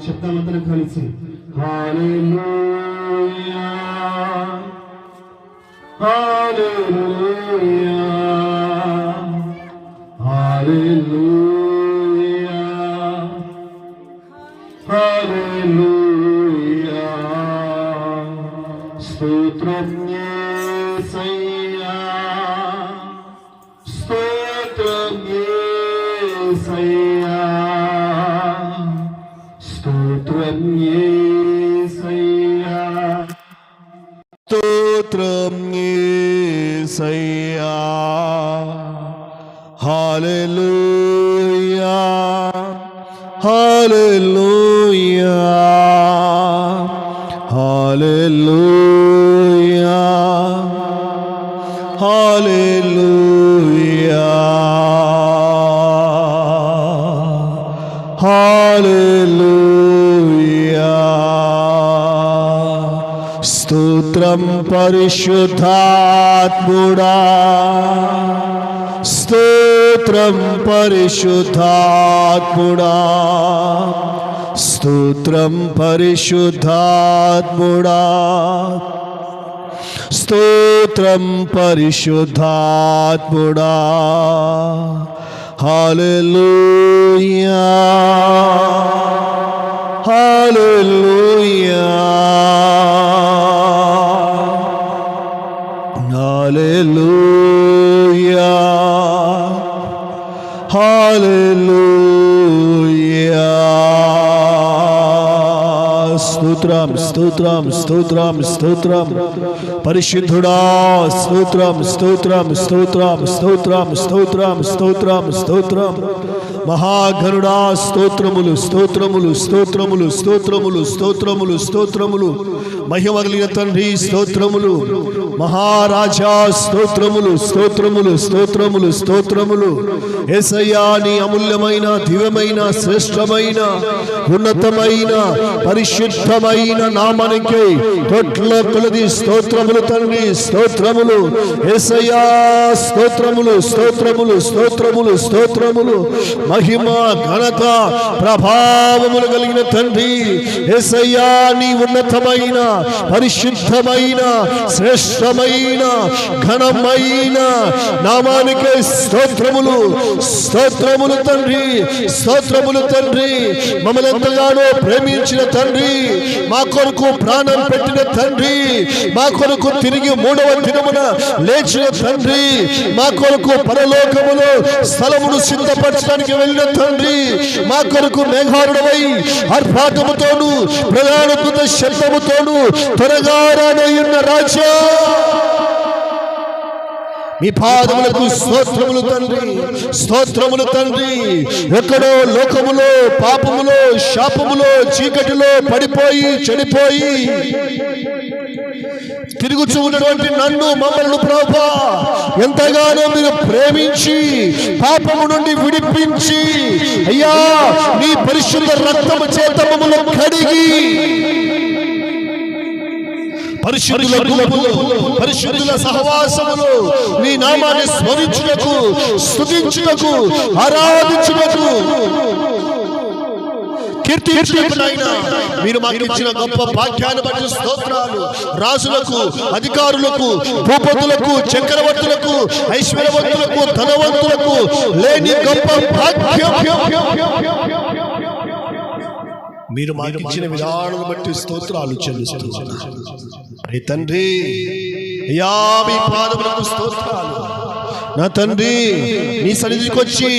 చెప్తామంతా కలిసి హల్లెలూయా హల్లెలూయా హల్లెలూయా హల్లెలూయా స్తోత్రం యేసయ్యా స్తోత్రం యేసయ్యా స్తోత్రం యేసయ్యా స్తోత్రం యేసయ్యా హల్లెలూయా హల్లెలూయా హల్లెలూయా హల్లెలూయా హల్లెలూయా స్తోత్రం పరిశుద్ధాత్ముడా స్తోత్రం పరిశుద్ధాత్ముడా స్తోత్రం పరిశుద్ధాత్ముడా స్తోత్రం పరిశుద్ధాత్ముడా హల్లెలూయా హల్లెలూయా హల్లెలూయా హల్లెలూయా స్తోత్రం స్తోత్రం స్తోత్రం స్తోత్రం పరిశుద్ధుడా స్తోత్రం స్తోత్రం స్తోత్రం స్తోత్రం స్తోత్రం స్తోత్రం స్తోత్రం మహాగరుడా స్తోత్రములు స్తోత్రములు స్తోత్రములు స్తోత్రములు స్తోత్రములు స్తోత్రములు మహిమ కలిగిన తండ్రి స్తోత్రములు మహారాజా స్తోత్రములు స్తోత్రములు స్తోత్రములు స్తోత్రములు యేసయ్యా నీ అమూల్యమైన దివ్యమైన శ్రేష్టమైన ఉన్నతమైన పరిశుద్ధమైన నామానికి కోట్ల కొలది స్తోత్రములు తండ్రి స్తోత్రములు యేసయ్యా స్తోత్రములు స్తోత్రములు స్తోత్రములు స్తోత్రములు మహిమ ఘనత ప్రభావములు కలిగిన తండ్రి యేసయ్యా నీ ఉన్నతమైన పరిశుద్ధమైన శ్రేష్టమైన ఘనమైన నామానికి స్తోత్రములు స్తోత్రములు తండ్రి స్తోత్రములు తండ్రి మమ్మల్ని ఎంతగానో ప్రేమించిన తండ్రి మా కొరకు ప్రాణం పెట్టిన తండ్రి మా కొరకు తిరిగి మూడవ దినమున లేచిన తండ్రి మా కొరకు పరలోకములో స్థలమును సిద్ధపరచడానికి వెళ్ళిన తండ్రి మా కొరకు మేఘారుడవై ఆర్భాటముతోను ప్రయాణకృత శబ్దముతోను త్వరగా రానయ్యున్న రాజా మీ పాదములకు స్తోత్రములు తండ్రి స్తోత్రములు తండ్రి ఎక్కడో లోకములో పాపములో శాపములో చీకటిలో పడిపోయి చెడిపోయి తిరుగుచూ ఉన్నటువంటి నన్ను మమ్మల్ని ప్రభువా ఎంతగానో మీరు ప్రేమించి పాపము నుండి విడిపించి అయ్యా నీ పరిశుద్ధ రక్తము చేత మమ్మల్ని కడిగి పరిశుద్ధుల సహవాసములో నీ నామాన్ని స్మరించుటకు స్తుతించుటకు ఆరాధించుటకు మీరు మాకు ఇచ్చిన గొప్ప భాగ్యాన్ని బట్టి స్తోత్రాలు. రాజులకు, అధికారులకు, భూపతులకు, చక్రవర్తులకు, ఐశ్వర్యవంతులకు, ధనవంతులకు లేని గొప్ప భాగ్యం మీరు మాకు ఇచ్చిన విధానం బట్టి స్తోత్రాలు చెల్లిస్తున్నాను. తండ్రి అయ్యా మీ పాదములకు స్తోత్రాలు. నా తండ్రి నీ సన్నిధికి వచ్చి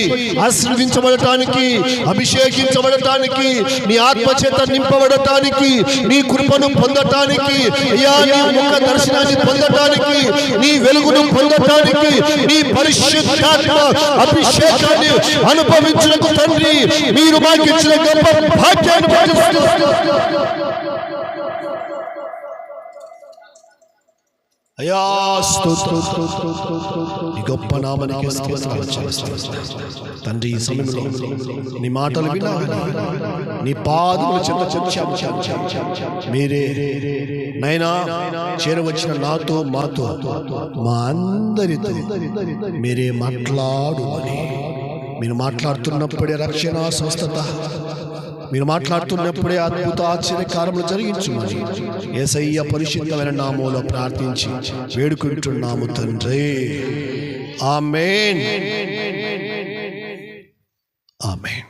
ఆశీర్వదించబడటానికి, అభిషేకించబడటానికి, నీ ఆత్మచేత నింపబడటానికి, నీ కృపను పొందటానికి, అయ్యా నీ ముఖ దర్శనాన్ని పొందటానికి, నీ వెలుగును పొందటానికి, నీ పరిశుద్ధాత్మ అభిషేకాన్ని అనుభవించుటకు తండ్రి మీరు మాకు ఇచ్చిన గొప్ప భాగ్యాన్ని అయ్యా గొప్ప నామానికి తండ్రి ఈ సమయంలో నీ మాటలు విన్నా, నీ పాదముల చెంత మీరే నైనా చేరవచ్చిన నాతో, మాతో, మా అందరితో మీరే మాట్లాడు అని మీరు మాట్లాడుతున్నప్పుడే రక్షణ, స్వస్థత, మీరు మాట్లాడుతున్నప్పుడే అద్భుత ఆశ్చర్యకార్యములు జరిగించుమని యేసయ్య పరిశుద్ధమైన నామములో ప్రార్థించి వేడుకుంటున్నాము తండ్రి. ఆమేన్, ఆమేన్.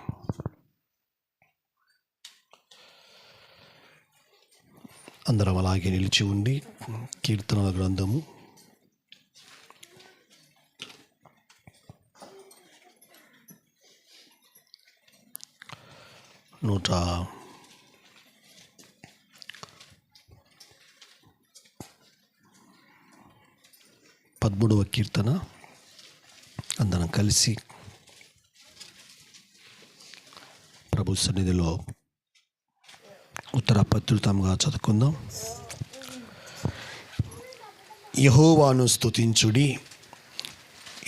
అందరం అలాగే నిలిచి ఉండి కీర్తనల గ్రంథము 113వ కీర్తన అందరం కలిసి ప్రభు సన్నిధిలో ఉత్తర ప్రత్యుత్తరంగా చదువుకుందాం. యెహోవాను స్తుతించుడి,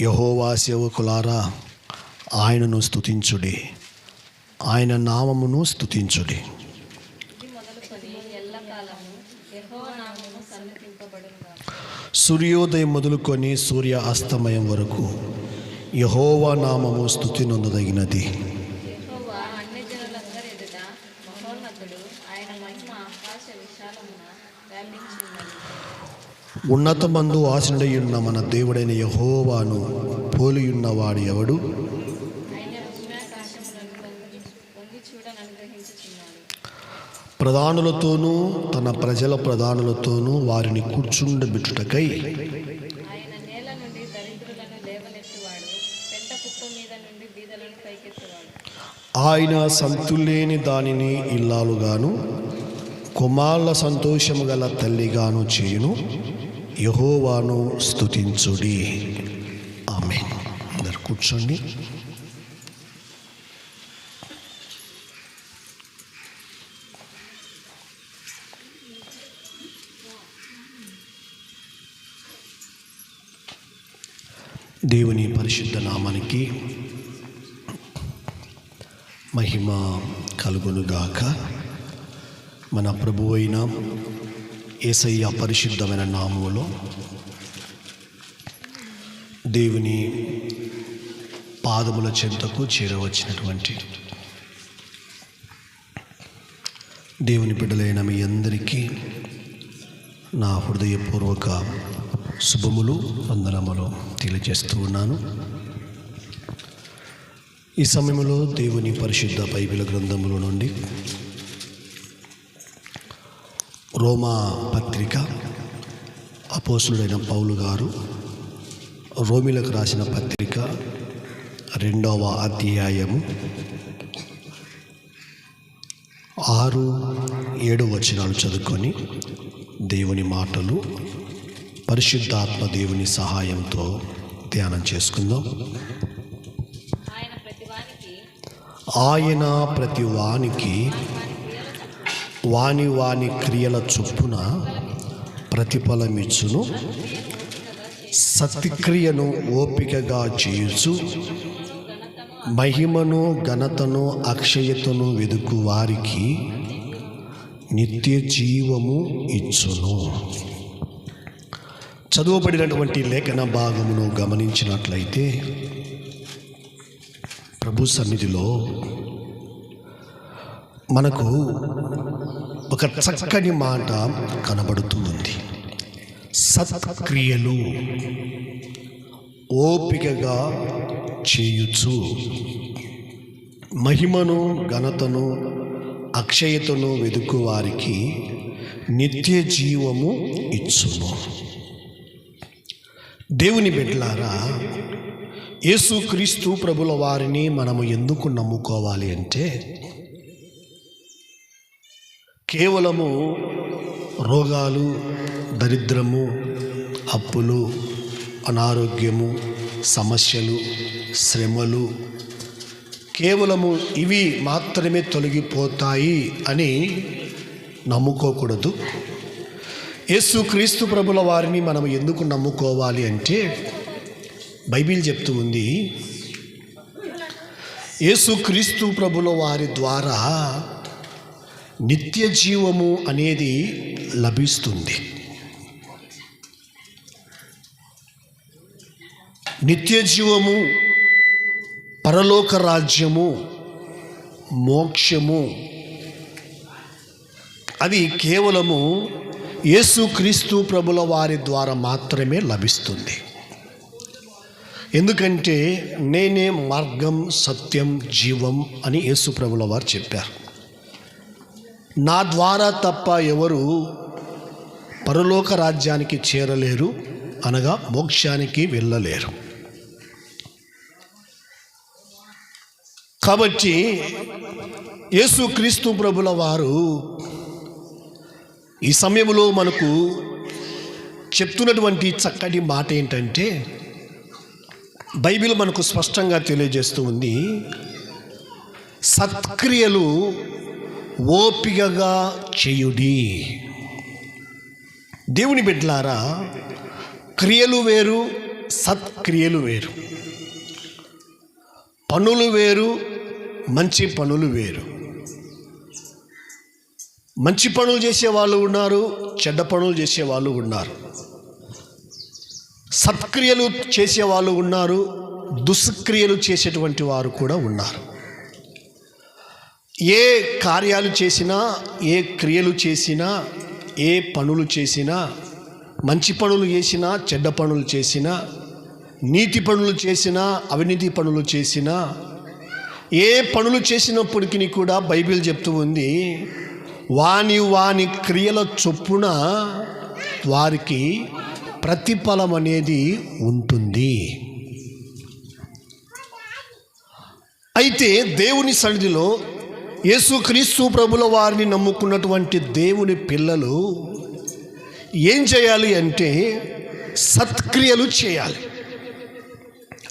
యెహోవా సేవకులారా ఆయనను స్తుతించుడి, ఆయన నామమును స్తుతించుడి. సూర్యోదయం మొదలుకొని సూర్య అస్తమయం వరకు యెహోవా నామము స్తుతి నొందదగినది. ఉన్నతమందు ఆసీనుడైయున్న మన దేవుడైన యెహోవాను పోలియున్నవాడు ఎవడు? ప్రధానులతోనూ తన ప్రజల ప్రధానులతోనూ వారిని కూర్చుండబెట్టుటకై ఆయన సంతులేని దానిని ఇల్లాలుగాను కుమారుల సంతోషము గల తల్లిగాను చేయును. యెహోవాను స్తుతించుడి. ఆమేన్. అందరు కూర్చోండి. దేవుని పరిశుద్ధ నామానికి మహిమ కలుగునుగాక. మన ప్రభువైన యేసయ్య పరిశుద్ధమైన నామములో దేవుని పాదముల చెంతకు చేరవచ్చినటువంటి దేవుని బిడ్డలైన మీ అందరికీ నా హృదయపూర్వక శుభములు, వందనములు తెలియజేస్తూ ఉన్నాను. ఈ సమయంలో దేవుని పరిశుద్ధ బైబిల్ గ్రంథముల నుండి రోమా పత్రిక అపోస్తులుడైన పౌలు గారు రోమిలకు రాసిన పత్రిక 2వ అధ్యాయము 6-7 వచనాలు చదువుకొని దేవుని మాటలు పరిశుద్ధాత్మ దేవుని సహాయంతో ధ్యానం చేసుకుందాం. ఆయన ప్రతి వానికి వాని వాని క్రియల చొప్పున ప్రతిఫలమిచ్చును. సత్క్రియను ఓపికగా చేయుచు మహిమను ఘనతను అక్షయతను వెదుకు వారికి నిత్య జీవము ఇచ్చును. చదువుబడినటువంటి లేఖన భాగమును గమనించినట్లయితే ప్రభు సన్నిధిలో మనకు ఒక చక్కని మాట కనబడుతూ ఉంది. సత్క్రియలు ఓపికగా చేయుచు మహిమను ఘనతను అక్షయతను వెదుకు వారికి నిత్య జీవము ఇచ్చును. దేవుని బిడ్డలారా, యేసుక్రీస్తు ప్రభుల వారిని మనము ఎందుకు నమ్ముకోవాలి అంటే కేవలము రోగాలు, దరిద్రము, అప్పులు, అనారోగ్యము, సమస్యలు, శ్రమలు కేవలము ఇవి మాత్రమే తొలగిపోతాయి అని నమ్ముకోకూడదు. యేసుక్రీస్తు ప్రభుల వారిని మనం ఎందుకు నమ్ముకోవాలి అంటే బైబిల్ చెప్తూ ఉంది, యేసుక్రీస్తు ప్రభుల వారి ద్వారా నిత్య జీవము అనేది లభిస్తుంది. నిత్య జీవము పరలోక రాజ్యము, మోక్షము అది కేవలము యేసుక్రీస్తు ప్రభుల వారి ద్వారా మాత్రమే లభిస్తుంది. ఎందుకంటే నేనే మార్గం, సత్యం, జీవం అని యేసు ప్రభుల వారు చెప్పారు. నా ద్వారా తప్ప ఎవరు పరలోక రాజ్యానికి చేరలేరు, అనగా మోక్షానికి వెళ్ళలేరు. కాబట్టి యేసుక్రీస్తు ప్రభుల వారు ఈ సమయంలో మనకు చెప్తున్నటువంటి చక్కటి మాట ఏంటంటే, బైబిల్ మనకు స్పష్టంగా తెలియజేస్తూ ఉంది, సత్క్రియలు ఓపికగా చేయుడి. దేవుని బిడ్డలారా, క్రియలు వేరు, సత్క్రియలు వేరు. పనులు వేరు, మంచి పనులు వేరు. మంచి పనులు చేసేవాళ్ళు ఉన్నారు, చెడ్డ పనులు చేసేవాళ్ళు ఉన్నారు. సత్క్రియలు చేసేవాళ్ళు ఉన్నారు, దుష్క్రియలు చేసేటువంటి వారు కూడా ఉన్నారు. ఏ కార్యాలు చేసినా, ఏ క్రియలు చేసినా, ఏ పనులు చేసినా, మంచి పనులు చేసినా, చెడ్డ పనులు చేసినా, నీతి పనులు చేసినా, అవినీతి పనులు చేసినా, ఏ పనులు చేసినప్పటికీ కూడా బైబిల్ చెప్తూ ఉంది, వాని వాని క్రియల చొప్పున వారికి ప్రతిఫలం అనేది ఉంటుంది. అయితే దేవుని సన్నిధిలో యేసుక్రీస్తు ప్రభుల వారిని నమ్ముకున్నటువంటి దేవుని పిల్లలు ఏం చేయాలి అంటే సత్క్రియలు చేయాలి.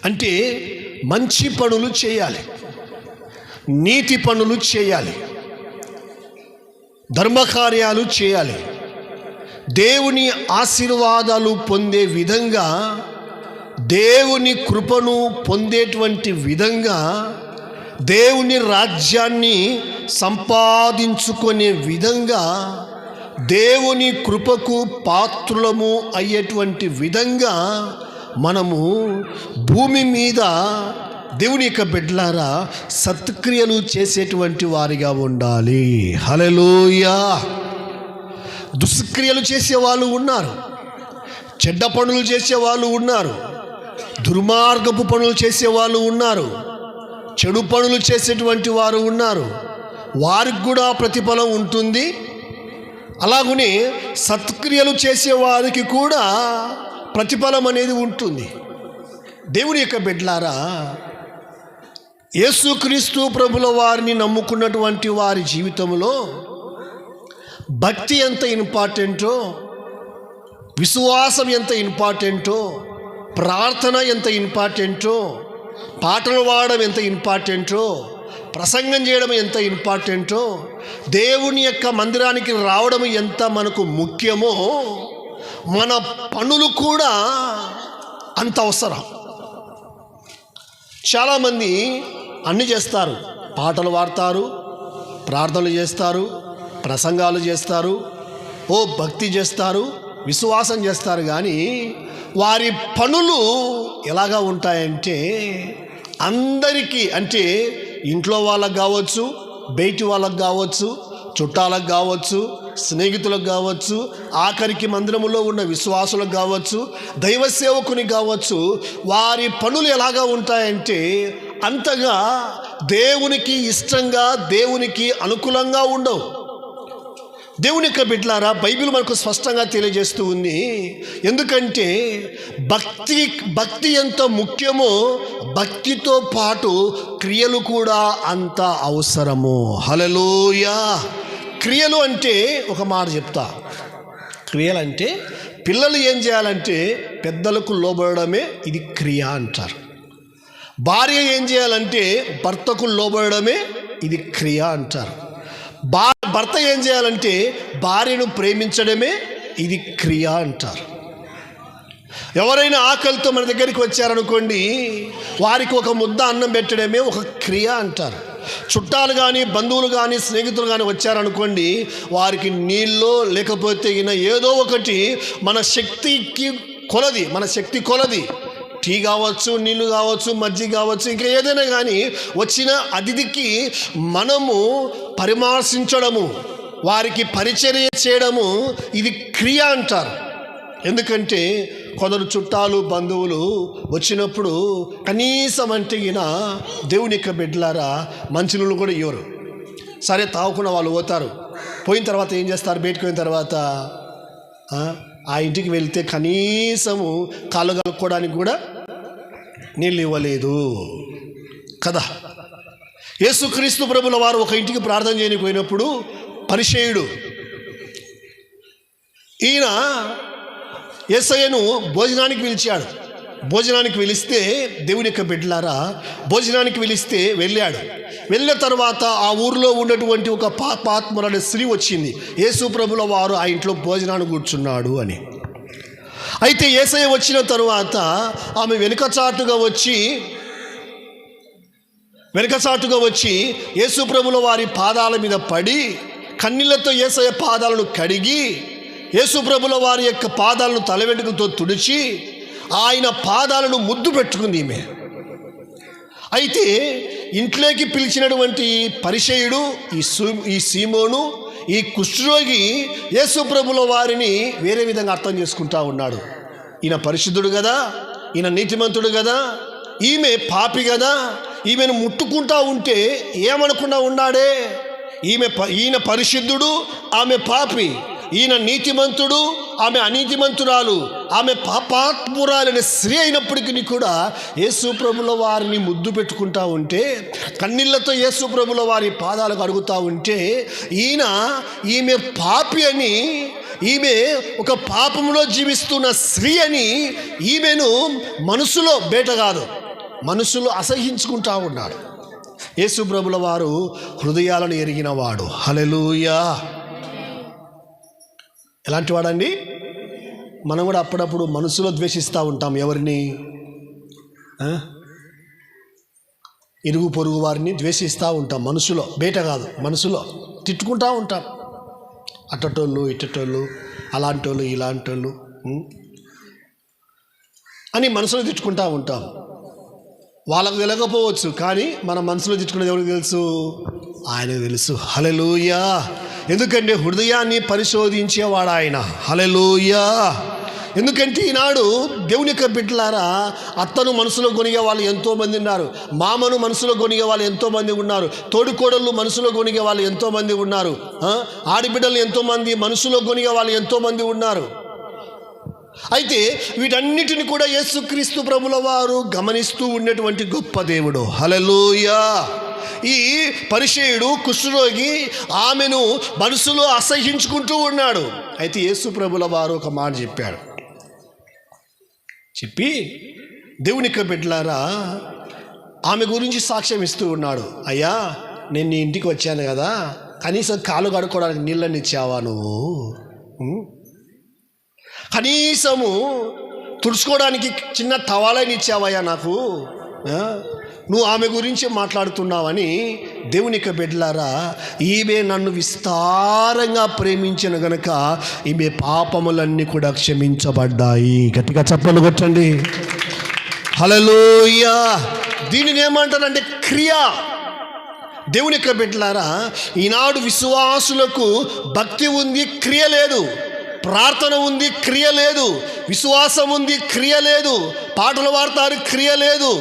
అంటే మంచి పనులు చేయాలి, నీతి పనులు చేయాలి, ధర్మకార్యాలు చేయాలి. దేవుని ఆశీర్వాదాలు పొందే విధంగా, దేవుని కృపను పొందేటువంటి విధంగా, దేవుని రాజ్యాన్ని సంపాదించుకునే విధంగా, దేవుని కృపకు పాత్రులము అయ్యేటువంటి విధంగా మనము భూమి మీద దేవుని యొక్క బిడ్డలారా సత్క్రియలు చేసేటువంటి వారిగా ఉండాలి. హల్లెలూయా. దుష్క్రియలు చేసేవాళ్ళు ఉన్నారు, చెడ్డ పనులు చేసేవాళ్ళు ఉన్నారు, దుర్మార్గపు పనులు చేసేవాళ్ళు ఉన్నారు, చెడు పనులు చేసేటువంటి వారు ఉన్నారు. వారికి కూడా ప్రతిఫలం ఉంటుంది. అలాగనే సత్క్రియలు చేసేవారికి కూడా ప్రతిఫలం అనేది ఉంటుంది. దేవుని యొక్క బిడ్డలారా, యేసుక్రీస్తు ప్రభుల వారిని నమ్ముకున్నటువంటి వారి జీవితంలో భక్తి ఎంత ఇంపార్టెంటో, విశ్వాసం ఎంత ఇంపార్టెంటో, ప్రార్థన ఎంత ఇంపార్టెంటో, పాటలు పాడడం ఎంత ఇంపార్టెంటో, ప్రసంగం చేయడం ఎంత ఇంపార్టెంటో, దేవుని యొక్క మందిరానికి రావడం ఎంత మనకు ముఖ్యమో, మన పనులు కూడా అంత అవసరం. చాలామంది అన్నీ చేస్తారు, పాటలు పాడతారు, ప్రార్థనలు చేస్తారు, ప్రసంగాలు చేస్తారు, భక్తి చేస్తారు, విశ్వాసం చేస్తారు. కానీ వారి పనులు ఎలాగా ఉంటాయంటే అందరికీ, అంటే ఇంట్లో వాళ్ళకు కావచ్చు, బయటి వాళ్ళకు కావచ్చు, చుట్టాలకు కావచ్చు, స్నేహితులకు కావచ్చు, ఆఖరికి మందిరములో ఉన్న విశ్వాసులకు కావచ్చు, దైవ సేవకునికి కావచ్చు, వారి పనులు ఎలాగా ఉంటాయంటే అంతగా దేవునికి ఇష్టంగా, దేవునికి అనుకూలంగా ఉండవు. దేవుని యొక్క బిడ్డలారా, బైబిల్ మనకు స్పష్టంగా తెలియజేస్తూ ఉంది. ఎందుకంటే భక్తి ఎంత ముఖ్యమో, భక్తితో పాటు క్రియలు కూడా అంత అవసరము. హల్లెలూయా. క్రియలు అంటే ఒక మాట చెప్తా. క్రియలు అంటే పిల్లలు ఏం చేయాలంటే పెద్దలకు లోబడమే ఇది క్రియ అంటారు. భార్య ఏం చేయాలంటే భర్తకు లోబడమే ఇది క్రియ అంటారు. భర్త ఏం చేయాలంటే భార్యను ప్రేమించడమే ఇది క్రియ అంటారు. ఎవరైనా ఆకలితో మన దగ్గరికి వచ్చారనుకోండి, వారికి ఒక ముద్ద అన్నం పెట్టడమే ఒక క్రియ అంటారు. చుట్టాలు కానీ, బంధువులు కానీ, స్నేహితులు కానీ వచ్చారనుకోండి, వారికి నీళ్ళు లేకపోతే ఏదో ఒకటి మన శక్తి కొలది టీ కావచ్చు, నీళ్ళు కావచ్చు, మజ్జిగ కావచ్చు, ఇంకా ఏదైనా కానీ వచ్చిన అతిథికి మనము పరిమార్శించడము, వారికి పరిచర్య చేయడము, ఇది క్రియ అంటారు. ఎందుకంటే కొందరు చుట్టాలు బంధువులు వచ్చినప్పుడు కనీసం అంటే దేవుని యొక్క బిడ్డలారా మంచినీళ్ళు కూడా ఇవ్వరు. సరే తాగకుండా వాళ్ళు పోతారు. పోయిన తర్వాత ఏం చేస్తారు? బయటకు పోయిన తర్వాత ఆ ఇంటికి వెళ్తే కనీసము కాళ్ళు కలుపుకోవడానికి కూడా నీళ్ళు ఇవ్వలేదు కదా. యేసుక్రీస్తు ప్రభుల వారు ఒక ఇంటికి ప్రార్థన చేయడానికి పోయినప్పుడు పరిసయ్యుడు ఈయన యేసయ్యను భోజనానికి పిలిచాడు. భోజనానికి పిలిస్తే దేవుని యొక్క బిడ్డలారా భోజనానికి పిలిస్తే వెళ్ళాడు. వెళ్ళిన తర్వాత ఆ ఊరిలో ఉన్నటువంటి ఒక పాపాత్మురాలు స్త్రీ వచ్చింది. యేసు ప్రభుల వారు ఆ ఇంట్లో భోజనానికి కూర్చున్నాడు అని. అయితే యేసయ్య వచ్చిన తరువాత ఆమె వెనుకచాటుగా వచ్చి యేసు ప్రభుల వారి పాదాల మీద పడి కన్నీళ్లతో యేసయ్య పాదాలను కడిగి యేసు ప్రభుల వారి యొక్క పాదాలను తల వెంట్రుకలతో తుడిచి ఆయన పాదాలను ముద్దు పెట్టుకుంది ఈమె. అయితే ఇంట్లోకి పిలిచినటువంటి పరిసయ్యుడు ఈ సీమోను, ఈ కుష్ఠరోగి యేసు ప్రభుల వారిని వేరే విధంగా అర్థం చేసుకుంటా ఉన్నాడు. ఈయన పరిశుద్ధుడు కదా, ఈయన నీతిమంతుడు కదా, ఈమె పాపి కదా, ఈమెను ముట్టుకుంటా ఉంటే ఏమనకుండా ఉన్నాడే. ఈయన పరిశుద్ధుడు, ఆమె పాపి. ఈయన నీతిమంతుడు, ఆమె అనీతిమంతురాలు. ఆమె పాపాత్మురాలైన స్త్రీ అయినప్పటికీ కూడా యేసు ప్రభుల వారిని ముద్దు పెట్టుకుంటా ఉంటే, కన్నీళ్లతో యేసు ప్రభుల వారి పాదాలకు అడుగుతూ ఉంటే ఈమె పాపి అని, ఈమె ఒక పాపములో జీవిస్తున్న స్త్రీ అని ఈమెను మనసులో బయట కాదు మనసులో అసహించుకుంటా ఉన్నాడు. యేసు ప్రభుల వారు హృదయాలను ఎరిగినవాడు. హల్లెలూయా. ఎలాంటి వాడండి? మనం కూడా అప్పుడప్పుడు మనసులో ద్వేషిస్తూ ఉంటాం. ఎవరిని? ఇరుగు పొరుగు వారిని ద్వేషిస్తూ ఉంటాం. మనసులో, బయట కాదు, మనసులో తిట్టుకుంటూ ఉంటాం. అట్టటోళ్ళు, ఇట్టటోళ్ళు, అలాంటోళ్ళు, ఇలాంటోళ్ళు అని మనసులో తిట్టుకుంటూ ఉంటాం. వాళ్ళకు తెలియకపోవచ్చు, కానీ మన మనసులో తిట్టుకునేది ఎవరికి తెలుసు? ఆయనకు తెలుసు. హల్లెలూయా. ఎందుకంటే హృదయాన్ని పరిశోధించేవాడు ఆయన. హల్లెలూయా. ఎందుకంటే ఈనాడు దేవుని యొక్క బిడ్డలారా అత్తను మనసులో కొనిగే వాళ్ళు ఎంతోమంది ఉన్నారు, మామను మనసులో కొనిగే వాళ్ళు ఎంతోమంది ఉన్నారు, తోడుకోడళ్ళు మనసులో కొనిగే వాళ్ళు ఎంతోమంది ఉన్నారు, ఆడబిడ్డలు ఎంతోమంది మనసులో కొనిగే వాళ్ళు ఎంతోమంది ఉన్నారు. అయితే వీటన్నిటిని కూడా యేసుక్రీస్తు ప్రభుల వారు గమనిస్తూ ఉన్నటువంటి గొప్ప దేవుడు. హల్లెలూయా. ఈ పరిసయ్యుడు కుష్ఠరోగి ఆమెను మనసులో అసహ్యించుకుంటూ ఉన్నాడు. అయితే యేసు ప్రభుల వారు ఒక మాట చెప్పి దేవుని యొక్క బిడ్డలారా ఆమె గురించి సాక్ష్యం ఇస్తూ ఉన్నాడు. అయ్యా, నేను నీ ఇంటికి వచ్చాను కదా, కనీసం కాలు కడుక్కోవడానికి నీళ్ళని ఇచ్చావా నువ్వు? కనీసము తుడుచుకోవడానికి చిన్న టవాలని ఇచ్చావయ్యా నాకు? నువ్వు ఆమె గురించి మాట్లాడుతున్నావని దేవుని యొక్క బిడ్డలారా ఈమె నన్ను విస్తారంగా ప్రేమించిన గనక ఈమె పాపములన్నీ కూడా క్షమించబడ్డాయి. గట్టిగా చప్పలు కొట్టండి. హల్లెలూయా. దీనిని ఏమంటారంటే క్రియ. దేవుని యొక్క బిడ్డలారా ఈనాడు విశ్వాసులకు భక్తి ఉంది, క్రియ లేదు. ప్రార్థన ఉంది, క్రియ లేదు. విశ్వాసం ఉంది, క్రియ లేదు. పాటలు పాడతారు, క్రియ లేదు.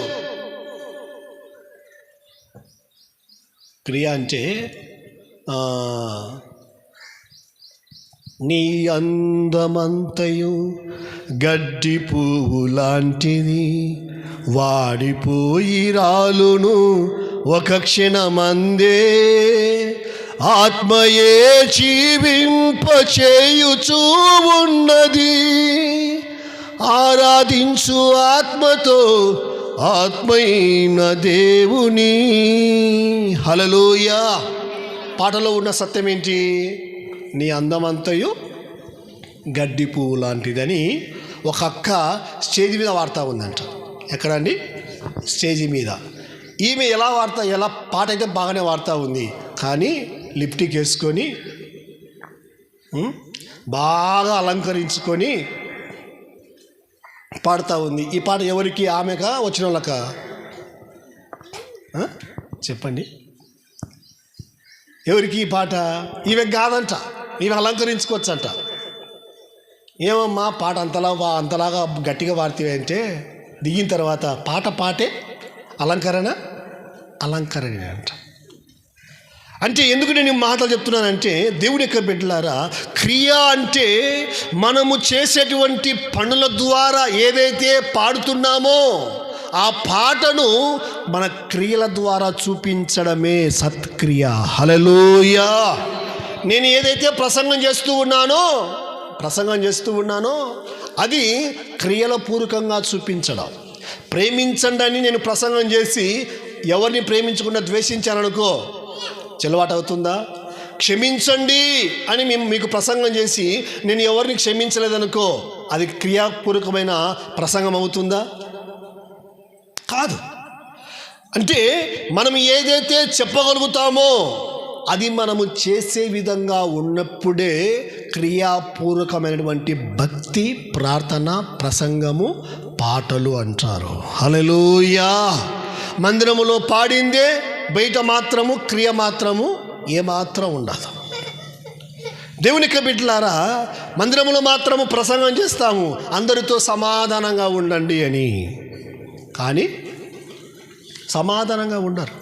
క్రియ అంటే నీ అందమంతయు గడ్డి పువ్వు లాంటిది, వాడిపోయి రాలును ఒక క్షణమందే, ఆత్మయే జీవింపచేయుచూ ఉన్నది, ఆరాధించు ఆత్మతో ఆత్మైన దేవుని. హల్లెలూయా. పాటలో ఉన్న సత్యం ఏంటి? నీ అందమంతయు గడ్డి పువ్వు లాంటిదని ఒక అక్క స్టేజ్ మీద వాడుతూ ఉందంట. ఎక్కడండి? స్టేజీ మీద. ఈమె ఎలా పాట అయితే బాగానే వాడుతూ ఉంది, కానీ లిప్టిక్ వేసుకొని బాగా అలంకరించుకొని పాడుతూ ఉంది. ఈ పాట ఎవరికి? ఆమెకా, వచ్చిన వాళ్ళకా? చెప్పండి, ఎవరికి ఈ పాట? ఈమె కాదంట, ఈమె అలంకరించుకోవచ్చంట. ఏమమ్మా పాట అంతలాగా గట్టిగా పాడితే అంటే దిగిన తర్వాత పాటే అలంకరణ అంట. అంటే ఎందుకు నేను మాటలు చెప్తున్నానంటే, దేవుడి యొక్క బిడ్డలారా, క్రియ అంటే మనము చేసేటువంటి పనుల ద్వారా ఏదైతే పాడుతున్నామో ఆ పాటను మన క్రియల ద్వారా చూపించడమే సత్క్రియ. హల్లెలూయా. నేను ఏదైతే ప్రసంగం చేస్తూ ఉన్నానో అది క్రియల పూర్వకంగా చూపించడం. ప్రేమించండి అని నేను ప్రసంగం చేసి ఎవరిని ప్రేమించకుండా ద్వేషించాననుకో చెలవాటు అవుతుందా? క్షమించండి అని మీకు ప్రసంగం చేసి నేను ఎవరిని క్షమించలేదనుకో అది క్రియాపూర్వకమైన ప్రసంగం అవుతుందా? కాదు. అంటే మనం ఏదైతే చెప్పగలుగుతామో అది మనము చేసే విధంగా ఉన్నప్పుడే క్రియాపూర్వకమైనటువంటి భక్తి, ప్రార్థన, ప్రసంగము, పాటలు అంటారు. హల్లెలూయా. మందిరములో పాడిందే బయట మాత్రము క్రియ మాత్రము ఏమాత్రం ఉండదు. దేవునికి బిడ్డలారా, మందిరములో మాత్రము ప్రసంగం చేస్తాము అందరితో సమాధానంగా ఉండండి అని, కానీ సమాధానంగా ఉండరు.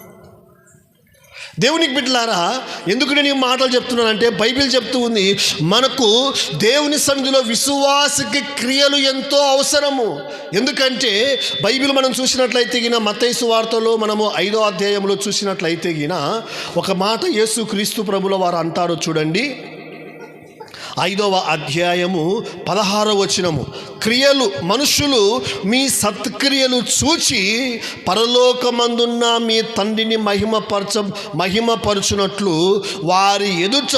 దేవునికి బిడ్డలారా, ఎందుకు నేను ఈ మాటలు చెప్తున్నానంటే బైబిల్ చెప్తూ ఉంది మనకు దేవుని సన్నిధిలో విశ్వాసకి క్రియలు ఎంతో అవసరము. ఎందుకంటే బైబిల్ మనం చూసినట్లయితే మత్తయి సువార్తలో మనము 5వ అధ్యాయంలో చూసినట్లయితే ఒక మాట యేసుక్రీస్తు ప్రభుల వారు అంటారు చూడండి. 5వ అధ్యాయము 16వ వచనము, క్రియలు మనుషులు మీ సత్క్రియలు చూచి పరలోకమందున్న మీ తండ్రిని మహిమపరచునట్లు వారి ఎదుట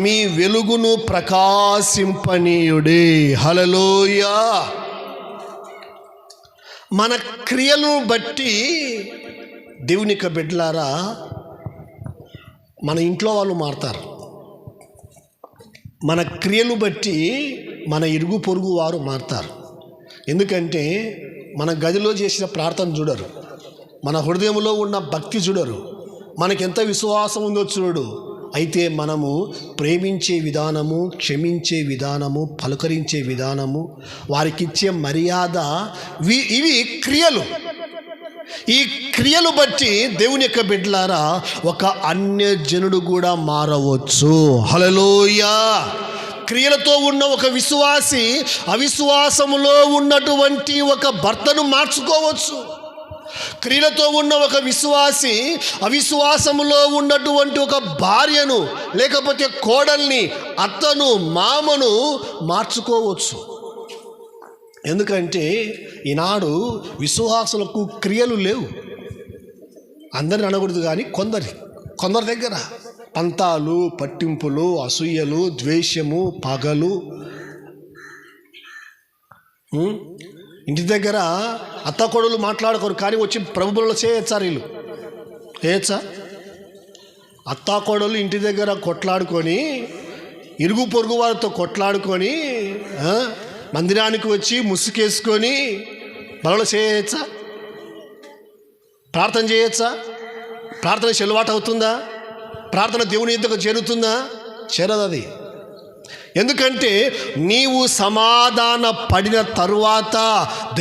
మీ వెలుగును ప్రకాశింపనీయుడే. హల్లెలూయా. మన క్రియలను బట్టి దేవుని యొక్క బిడ్డలారా మన ఇంట్లో వాళ్ళు మారుతారు. మన క్రియలు బట్టి మన ఇరుగు పొరుగు వారు మారుతారు. ఎందుకంటే మన గదిలో చేసిన ప్రార్థన చూడరు, మన హృదయంలో ఉన్న భక్తి చూడరు, మనకెంత విశ్వాసం ఉందో చూడడు. అయితే మనము ప్రేమించే విధానము, క్షమించే విధానము, పలుకరించే విధానము, వారికిచ్చే మర్యాద, ఇవి క్రియలు. ఈ క్రియలు బట్టి దేవుని యొక్క బిడ్డలారా ఒక అన్యజనుడు కూడా మారవచ్చు. హల్లెలూయా. క్రియలతో ఉన్న ఒక విశ్వాసి అవిశ్వాసములో ఉన్నటువంటి ఒక భర్తను మార్చుకోవచ్చు. క్రియలతో ఉన్న ఒక విశ్వాసి అవిశ్వాసములో ఉన్నటువంటి ఒక భార్యను, లేకపోతే కోడల్ని, అత్తను, మామను మార్చుకోవచ్చు. ఎందుకంటే ఈనాడు విశ్వాసులకు క్రియలు లేవు. అందరిని అనకూడదు, కానీ కొందరి దగ్గర పంతాలు, పట్టింపులు, అసూయలు, ద్వేషము, పగలు. ఇంటి దగ్గర అత్తకోడలు మాట్లాడుకోరు, కానీ వచ్చి ప్రభువులలో చేయొచ్చా? వీళ్ళు చేయొచ్చా? అత్తాకోడలు ఇంటి దగ్గర కొట్లాడుకొని, ఇరుగు పొరుగు వారితో కొట్లాడుకొని, మందిరానికి వచ్చి ముసుకేసుకొని బలలో చేయొచ్చా? ప్రార్థన చేయొచ్చా? ప్రార్థన చెల్లుబాటు అవుతుందా? ప్రార్థన దేవుని యొద్దకు చేరుతుందా? చేరదు అది. ఎందుకంటే నీవు సమాధాన పడిన తరువాత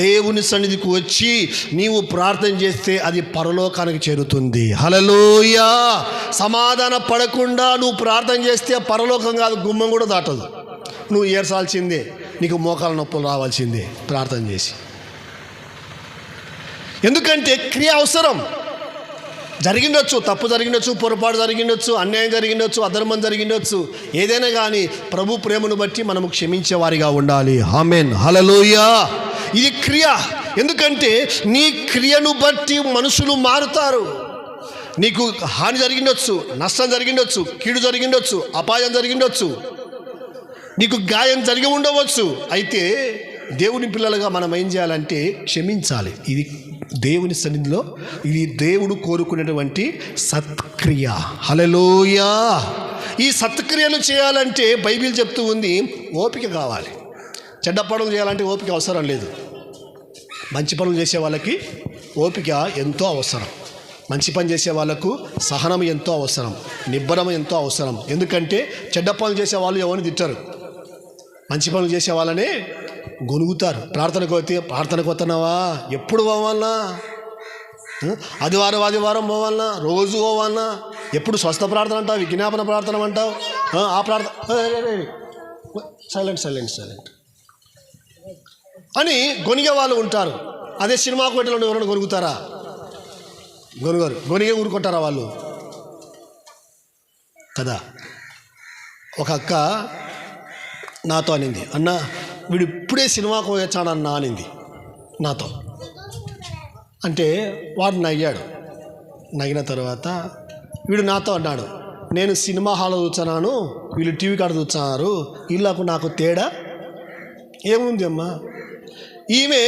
దేవుని సన్నిధికి వచ్చి నీవు ప్రార్థన చేస్తే అది పరలోకానికి చేరుతుంది. హల్లెలూయా. సమాధాన పడకుండా నువ్వు ప్రార్థన చేస్తే పరలోకం కాదు, గుమ్మం కూడా దాటదు. నువ్వు ఏర్చాల్సిందే, నీకు మోకాల నొప్పులు రావాల్సిందే ప్రార్థన చేసి. ఎందుకంటే క్రియ అవసరం. జరిగిండొచ్చు, తప్పు జరిగిండొచ్చు, పొరపాటు జరిగిండొచ్చు, అన్యాయం జరిగిండొచ్చు, అధర్మం జరిగిండొచ్చు, ఏదైనా కానీ ప్రభు ప్రేమను బట్టి మనము క్షమించేవారిగా ఉండాలి. ఆమేన్. హల్లెలూయా. ఇది క్రియ. ఎందుకంటే నీ క్రియను బట్టి మనుషులు మారుతారు. నీకు హాని జరిగిండొచ్చు, నష్టం జరిగిండొచ్చు, కీడు జరిగిండొచ్చు, అపాయం జరిగిండొచ్చు, నీకు గాయం జరిగి ఉండవచ్చు. అయితే దేవుని పిల్లలుగా మనం ఏం చేయాలంటే క్షమించాలి. ఇది దేవుని సన్నిధిలో ఇది దేవుడు కోరుకునేటువంటి సత్క్రియ. హల్లెలూయా. ఈ సత్క్రియలు చేయాలంటే బైబిల్ చెప్తూ ఉంది ఓపిక కావాలి. చెడ్డ పనులు చేయాలంటే ఓపిక అవసరం లేదు. మంచి పనులు చేసే వాళ్ళకి ఓపిక ఎంతో అవసరం. మంచి పని చేసే వాళ్ళకు సహనం ఎంతో అవసరం, నిబ్బరం ఎంతో అవసరం. ఎందుకంటే చెడ్డ పనులు చేసే వాళ్ళు ఎవరిని తిట్టరు, మంచి పనులు చేసే వాళ్ళనే గొనుగుతారు. ప్రార్థనకు వస్తున్నావా, ఎప్పుడు పోవాలన్నా, ఆదివారం పోవాలన్నా, రోజు పోవాలన్నా, ఎప్పుడు స్వస్థ ప్రార్థన అంటావు, విజ్ఞాపన ప్రార్థన అంటావు, ఆ ప్రార్థన సైలెంట్ అని గొనిగే వాళ్ళు ఉంటారు. అదే సినిమాకు పెట్టిన ఎవరైనా గొనుగుతారా? గొనిగే ఊరుకుంటారా వాళ్ళు కదా. ఒక అక్క నాతో అనింది, అన్న వీడు ఇప్పుడే సినిమాకు వచ్చాడన్నా అనింది నాతో. అంటే వాడు నవ్వాడు. నవ్విన తర్వాత వీడు నాతో అన్నాడు, నేను సినిమా హాల్లో చూస్తున్నాను, వీళ్ళు టీవీ కాడ చూస్తున్నారు, వీళ్ళకు నాకు తేడా ఏముంది అమ్మా? ఈమె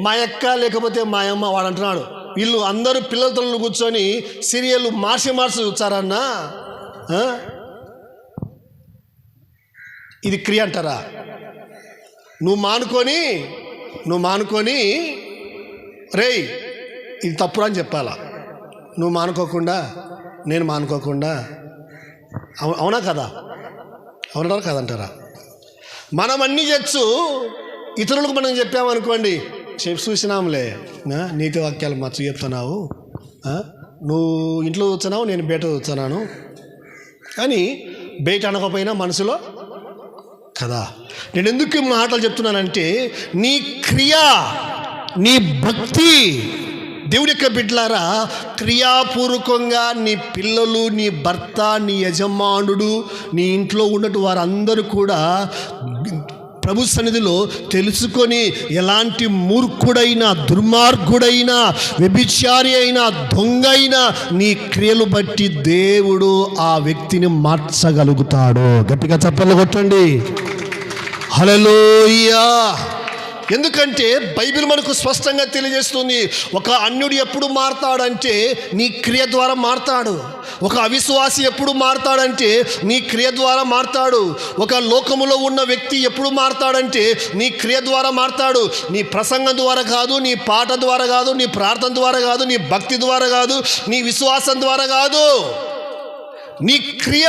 మా అక్క లేకపోతే మా అమ్మ. వాడు అంటున్నాడు, వీళ్ళు అందరూ పిల్లలతో కూర్చొని సీరియల్ మార్చి చూస్తారన్నా, ఇది క్రియ అంటారా? నువ్వు మానుకొని రేయ్ ఇది తప్పుడు అని చెప్పాలా. నువ్వు మానుకోకుండా నేను మానుకోకుండా అవునా కదా, అవునంటారా కదంటారా? మనం అన్నీ చేయొచ్చు, ఇతరులకు మనం చెప్పామనుకోండి, చూసినాంలే నీతి వాక్యాలు మర్చి చెప్తున్నావు, నువ్వు ఇంట్లో చూస్తున్నావు, నేను బయట చూస్తున్నాను కానీ బయట అనకపోయినా మనసులో కదా. నేను ఎందుకు మాటలు చెప్తున్నానంటే, నీ క్రియ, నీ భక్తి, దేవుడి యొక్క బిడ్డలారా, క్రియాపూర్వకంగా నీ పిల్లలు, నీ భర్త, నీ యజమానుడు, నీ ఇంట్లో ఉన్నట్టు వారందరూ కూడా ప్రభు సన్నిధిలో తెలుసుకొని, ఎలాంటి మూర్ఖుడైనా, దుర్మార్గుడైనా, వ్యభిచారి అయినా, దొంగ అయినా నీ క్రియలు బట్టి దేవుడు ఆ వ్యక్తిని మార్చగలుగుతాడు. గట్టిగా చప్పట్లు కొట్టండి, హల్లెలూయా. ఎందుకంటే బైబిల్ మనకు స్పష్టంగా తెలియజేస్తుంది, ఒక అన్యుడు ఎప్పుడు మారతాడంటే నీ క్రియ ద్వారా మారతాడు. ఒక అవిశ్వాసి ఎప్పుడు మారతాడంటే నీ క్రియ ద్వారా మారతాడు. ఒక లోకములో ఉన్న వ్యక్తి ఎప్పుడు మారతాడంటే నీ క్రియ ద్వారా మారతాడు. నీ ప్రసంగం ద్వారా కాదు, నీ పాట ద్వారా కాదు, నీ ప్రార్థన ద్వారా కాదు, నీ భక్తి ద్వారా కాదు, నీ విశ్వాసం ద్వారా కాదు, నీ క్రియ.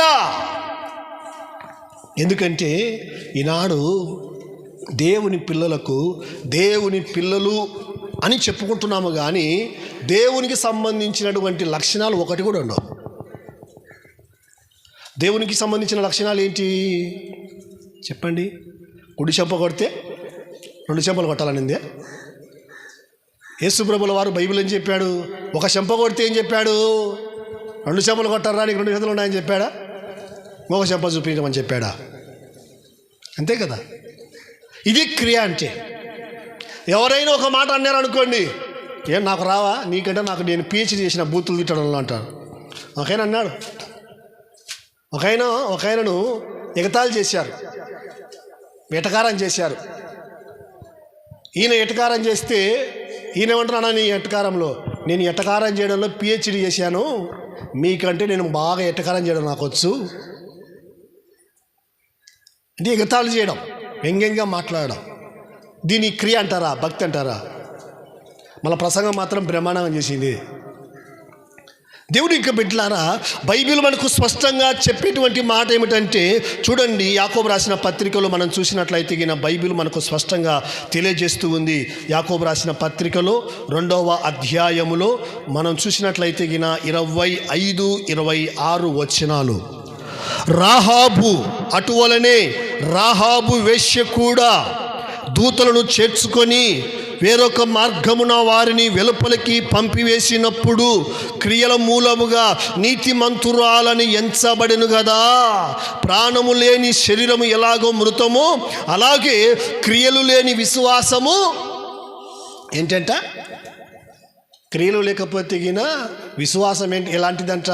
ఎందుకంటే ఈనాడు దేవుని పిల్లలు అని చెప్పుకుంటున్నాము కానీ దేవునికి సంబంధించినటువంటి లక్షణాలు ఒకటి కూడా ఉండవు. దేవునికి సంబంధించిన లక్షణాలు ఏంటి చెప్పండి? కుడి చెంప కొడితే 2 చెంపలు కొట్టాలనిందే యేసుప్రభుల వారు బైబిల్ ఏం చెప్పాడు? ఒక చెంప కొడితే ఏం చెప్పాడు? 2 చెంపలు కొట్టారా, నీకు 2 చేతులు ఉన్నాయని చెప్పాడా? ఒక చెంప చూపించమని చెప్పాడా? అంతే కదా. ఇది క్రియ అంటే. ఎవరైనా ఒక మాట అన్నారు అనుకోండి, ఏం నాకు రావా, నీకంటే నాకు నేను PhD చేసిన బూతులు తిట్టడంలో అంటారు. ఒకైనా అన్నాడు, ఒకైనను ఎగతాళి చేశారు, ఎటకారం చేశారు. ఈయన ఎటకారం చేస్తే ఈయన ఏమంటున్నాడా, నీ ఎటకారంలో నేను ఎటకారం చేయడంలో PhD చేశాను, మీకంటే నేను బాగా ఎటకారం చేయడం నాకు వచ్చు. అంటే ఎగతాళి చేయడం, వ్యంగ్యంగా మాట్లాడడం, దీని క్రియ అంటారా, భక్తి అంటారా? మళ్ళీ ప్రసంగం మాత్రం బ్రహ్మాండంగా చేసింది. దేవుడి యొక్క బిడ్డలారా, బైబిల్ మనకు స్పష్టంగా చెప్పేటువంటి మాట ఏమిటంటే, చూడండి, యాకోబు రాసిన పత్రికలో మనం చూసినట్లయితే బైబిల్ మనకు స్పష్టంగా తెలియజేస్తూ ఉంది. యాకోబు రాసిన పత్రికలో 2వ అధ్యాయములో మనం చూసినట్లయితే 25-26 వచనాలు. రాహాబు అటువలనే రాహాబు వేశ్య కూడా దూతలను చేర్చుకొని వేరొక మార్గమున వారిని వెలుపలికి పంపివేసినప్పుడు క్రియల మూలముగా నీతిమంతురాలని ఎంచబడెను కదా. ప్రాణము లేని శరీరము ఎలాగో మృతమో అలాగే క్రియలు లేని విశ్వాసము ఏంటంట? క్రియలు లేకపోతే విశ్వాసం ఏంటి, ఎలాంటిదంట?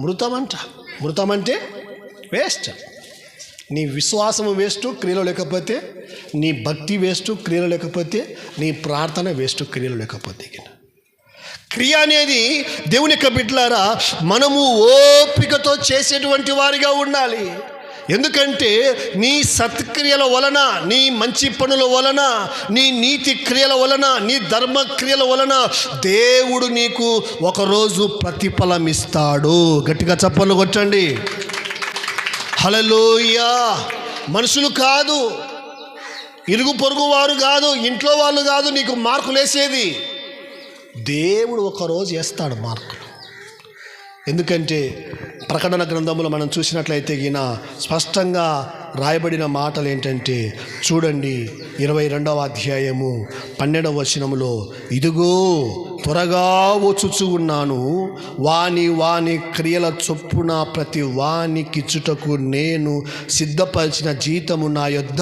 మృతమంట. మృతం అంటే వేస్ట్. నీ విశ్వాసము వేస్ట్ క్రియలు లేకపోతే, నీ భక్తి వేస్ట్ క్రియలు లేకపోతే, నీ ప్రార్థన వేస్ట్ క్రియలు లేకపోతే. క్రియ అనేది దేవుని యొక్క బిడ్డలారా మనము ఓపికతో చేసేటువంటి వారిగా ఉండాలి. ఎందుకంటే నీ సత్క్రియల వలన, నీ మంచి పనుల వలన, నీ నీతి క్రియల వలన, నీ ధర్మ క్రియల వలన దేవుడు నీకు ఒకరోజు ప్రతిఫలం ఇస్తాడు. గట్టిగా చప్పట్లు కొట్టండి. హల్లెలూయా. మనుషులు కాదు, ఇరుగు పొరుగు వారు కాదు, ఇంట్లో వాళ్ళు కాదు నీకు మార్కులు వేసేది, దేవుడు ఒకరోజు వేస్తాడు మార్కులు. ఎందుకంటే ప్రకటన గ్రంథంలో మనం చూసినట్లయితే ఈయన స్పష్టంగా రాయబడిన మాటలు ఏంటంటే, చూడండి 22వ అధ్యాయము 12వ వచనములో, ఇదిగో త్వరగా వచ్చుచు ఉన్నాను, వాని క్రియల చొప్పున ప్రతి వానికిచ్చుటకు నేను సిద్ధపరిచిన జీతము నా యొద్ద.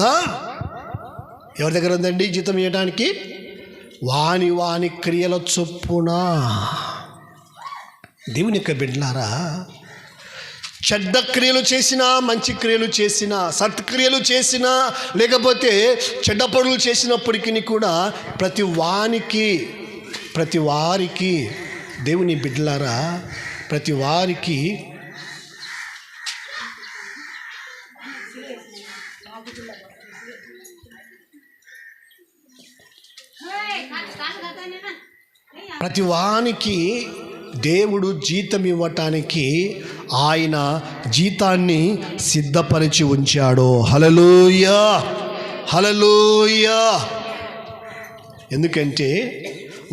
ఎవరి దగ్గర ఉందండి జీతం ఇవ్వడానికి? వాని క్రియల చొప్పున. దేవుని యొక్క బిడ్డలారా, చెడ్డ క్రియలు చేసినా, మంచి క్రియలు చేసినా, సత్క్రియలు చేసినా, లేకపోతే చెడ్డ పనులు చేసినప్పటికీ కూడా ప్రతి వారికి దేవుని బిడ్డలారా, ప్రతి వారికి దేవుడు జీతం ఇవ్వటానికి ఆయన జీతాన్ని సిద్ధపరిచి ఉంచాడు. హల్లెలూయా, హల్లెలూయా. ఎందుకంటే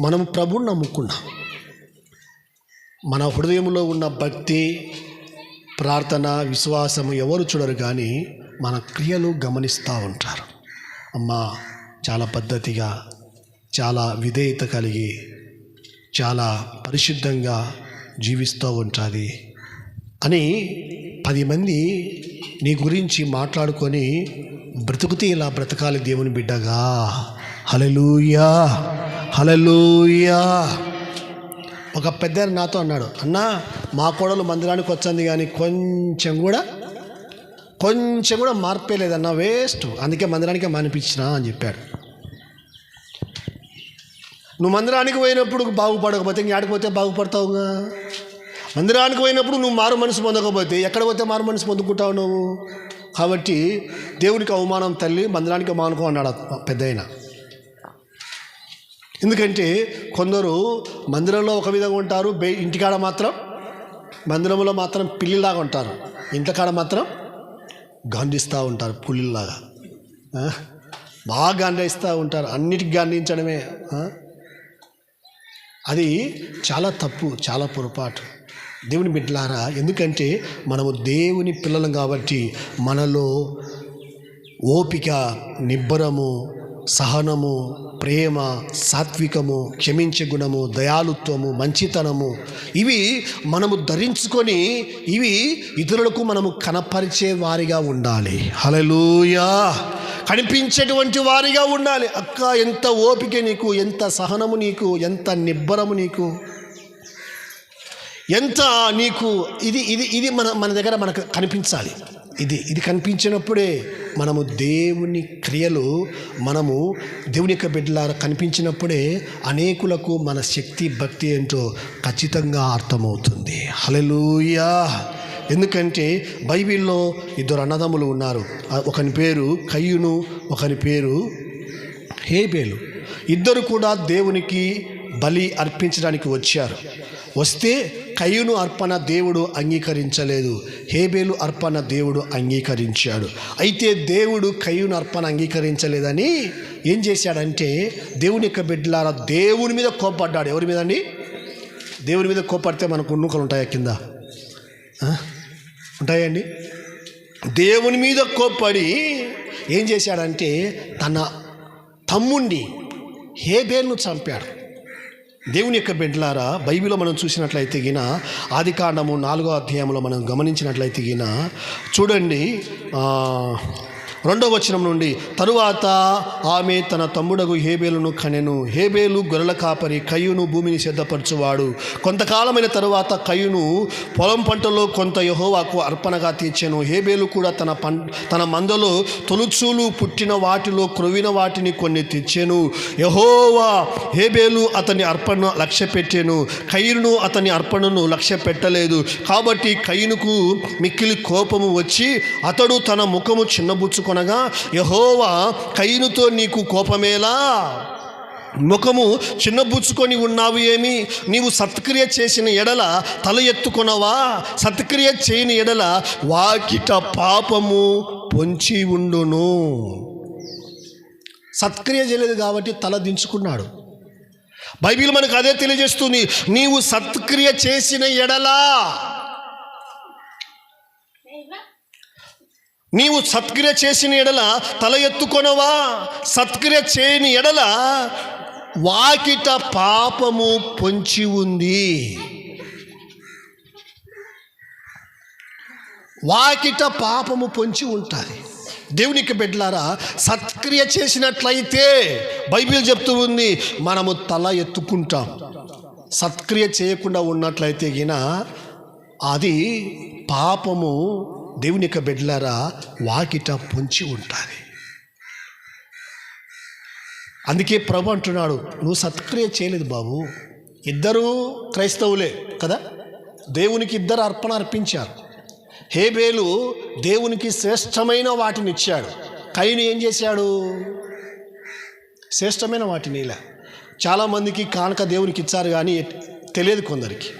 మనం ప్రభువుని నమ్ముకున్నాం. మన హృదయంలో ఉన్న భక్తి, ప్రార్థన, విశ్వాసము ఎవరు చూడరు, కానీ మన క్రియలు గమనిస్తూ ఉంటారు. అమ్మా చాలా పద్ధతిగా, చాలా విధేయత కలిగి, చాలా పరిశుద్ధంగా జీవిస్తూ ఉంటుంది అని 10 మంది నీ గురించి మాట్లాడుకొని బ్రతుకుతే ఇలా బ్రతకాలి దేవుని బిడ్డగా. హల్లెలూయా, హల్లెలూయా. ఒక పెద్ద నాతో అన్నాడు, అన్నా మా కోడలు మందిరానికి వచ్చింది కానీ కొంచెం కూడా మార్పే లేదన్నా, వేస్ట్, అందుకే మందిరానికే మానిపించినా అని చెప్పాడు. నువ్వు మందిరానికి పోయినప్పుడు బాగుపడకపోతే ఇంక పోతే బాగుపడతావుగా. మందిరానికి పోయినప్పుడు నువ్వు మారు మనసు పొందకపోతే ఎక్కడ పోతే మారు మనసు పొందుకుంటావు నువ్వు? కాబట్టి దేవునికి అవమానం తల్లి, మందిరానికి అవమానం అన్నాడు పెద్దయిన. ఎందుకంటే కొందరు మందిరంలో ఒక విధంగా ఉంటారు, ఇంటికాడ మాత్రం, మందిరంలో మాత్రం పిల్లిలాగా ఉంటారు, ఇంటికాడ మాత్రం గాంధిస్తూ ఉంటారు, పుల్లిలాగా బాగా గాంధిస్తూ ఉంటారు. అన్నిటికి గాంధించడమే అది చాలా తప్పు, చాలా పొరపాటు. దేవుని బిడ్డలారా, ఎందుకంటే మనము దేవుని పిల్లలం కాబట్టి మనలో ఓపిక, నిబ్బరము, సహనము, ప్రేమ, సాత్వికము, క్షమించే గుణము, దయాళుత్వము, మంచితనము, ఇవి మనము ధరించుకొని ఇవి ఇతరులకు మనము కనపరిచే వారిగా ఉండాలి. హల్లెలూయా. కనిపించేటువంటి వారిగా ఉండాలి. అక్క ఎంత ఓపిక నీకు, ఎంత సహనము నీకు, ఎంత నిబ్బరము నీకు, ఎంత నీకు, ఇది మన దగ్గర మనకు కనిపించాలి. ఇది కనిపించినప్పుడే మనము దేవుని క్రియలు, మనము దేవుని యొక్క బిడ్డలారా కనిపించినప్పుడే అనేకులకు మన శక్తి, భక్తి ఏంటో ఖచ్చితంగా అర్థమవుతుంది. హల్లెలూయా. ఎందుకంటే బైబిల్లో 2 అన్నదమ్ములు ఉన్నారు. ఒకని పేరు కయ్యూను, ఒకని పేరు హేబేలు. ఇద్దరు కూడా దేవునికి బలి అర్పించడానికి వచ్చారు. వస్తే కయ్యూను అర్పణ దేవుడు అంగీకరించలేదు, హేబేలు అర్పణ దేవుడు అంగీకరించాడు. అయితే దేవుడు కయ్యూను అర్పణ అంగీకరించలేదని ఏం చేశాడంటే, దేవుని యొక్క బిడ్డలారా దేవుని మీద కోపడ్డాడు. ఎవరి మీద అండి? దేవుని మీద కోపడితే మనకు ఉన్నుకలు ఉంటాయా? కింద ఉంటాయండి. దేవుని మీద కోప్పడి ఏం చేశాడంటే తన తమ్ముణ్ణి హేబేలును చంపాడు. దేవుని యొక్క బిడ్డలారా, బైబిల్లో మనం చూసినట్లయితే గిన ఆదికాండము 4వ అధ్యాయంలో మనం గమనించినట్లయితే గిన చూడండి, 2వ వచనం నుండి, తరువాత ఆమె తన తమ్ముడగు హేబేలును కనెను. హేబేలు గొర్రెల కాపరి, కయ్యూను భూమిని సిద్ధపరచువాడు. కొంతకాలమైన తరువాత కయ్యూను పొలం పంటలో కొంత యెహోవాకు అర్పణగా తీర్చెను. హేబేలు కూడా తన మందలో తొలుచూలు పుట్టిన వాటిలో క్రొవిన వాటిని కొన్ని తెచ్చెను. యెహోవా హేబేలు అతని అర్పణను లక్ష్య పెట్టెను, కయ్యూను అతని అర్పణను లక్ష్య పెట్టలేదు. కాబట్టి కయ్యూనుకు మిక్కిలి కోపము వచ్చి అతడు తన ముఖము చిన్నబుచ్చుకొనగా, యెహోవా కయ్యూనుతో, నీకు కోపమేలా? ముఖము చిన్నబుచ్చుకొని ఉన్నావు ఏమి? నీవు సత్క్రియ చేసిన ఎడల తల ఎత్తుకొనవా? సత్క్రియ చేయని ఎడల వాకిట పాపము పొంచి ఉండును. సత్క్రియ చేయలేదు కాబట్టి తల దించుకున్నాడు. బైబిల్ మనకు అదే తెలియజేస్తుంది. నీవు సత్క్రియ చేసిన ఎడల, నీవు సత్క్రియ చేసిన ఎడల తల ఎత్తుకొనవా? సత్క్రియ చేయని ఎడల వాకిట పాపము పొంచి ఉంది. వాకిట పాపము పొంచి ఉంటుంది. దేవునికి బిడ్డలారా, సత్క్రియ చేసినట్లయితే బైబిల్ చెప్తూ ఉంది, మనము తల ఎత్తుకుంటాం. సత్క్రియ చేయకుండా ఉన్నట్లయితే గిన అది పాపము దేవునికి బిడ్డలారా వాకిట పొంచి ఉంటుంది. అందుకే ప్రభు అంటున్నాడు, నువ్వు సత్క్రియ చేయలేదు బాబు. ఇద్దరు క్రైస్తవులే కదా, దేవునికి ఇద్దరు అర్పణ అర్పించారు. హేబేలు దేవునికి శ్రేష్టమైన వాటిని ఇచ్చాడు. కయ్యూను ఏం చేశాడు? శ్రేష్టమైన వాటిని ఇలా. చాలామందికి కానుక దేవునికి ఇచ్చారు కానీ తెలియదు కొందరికి.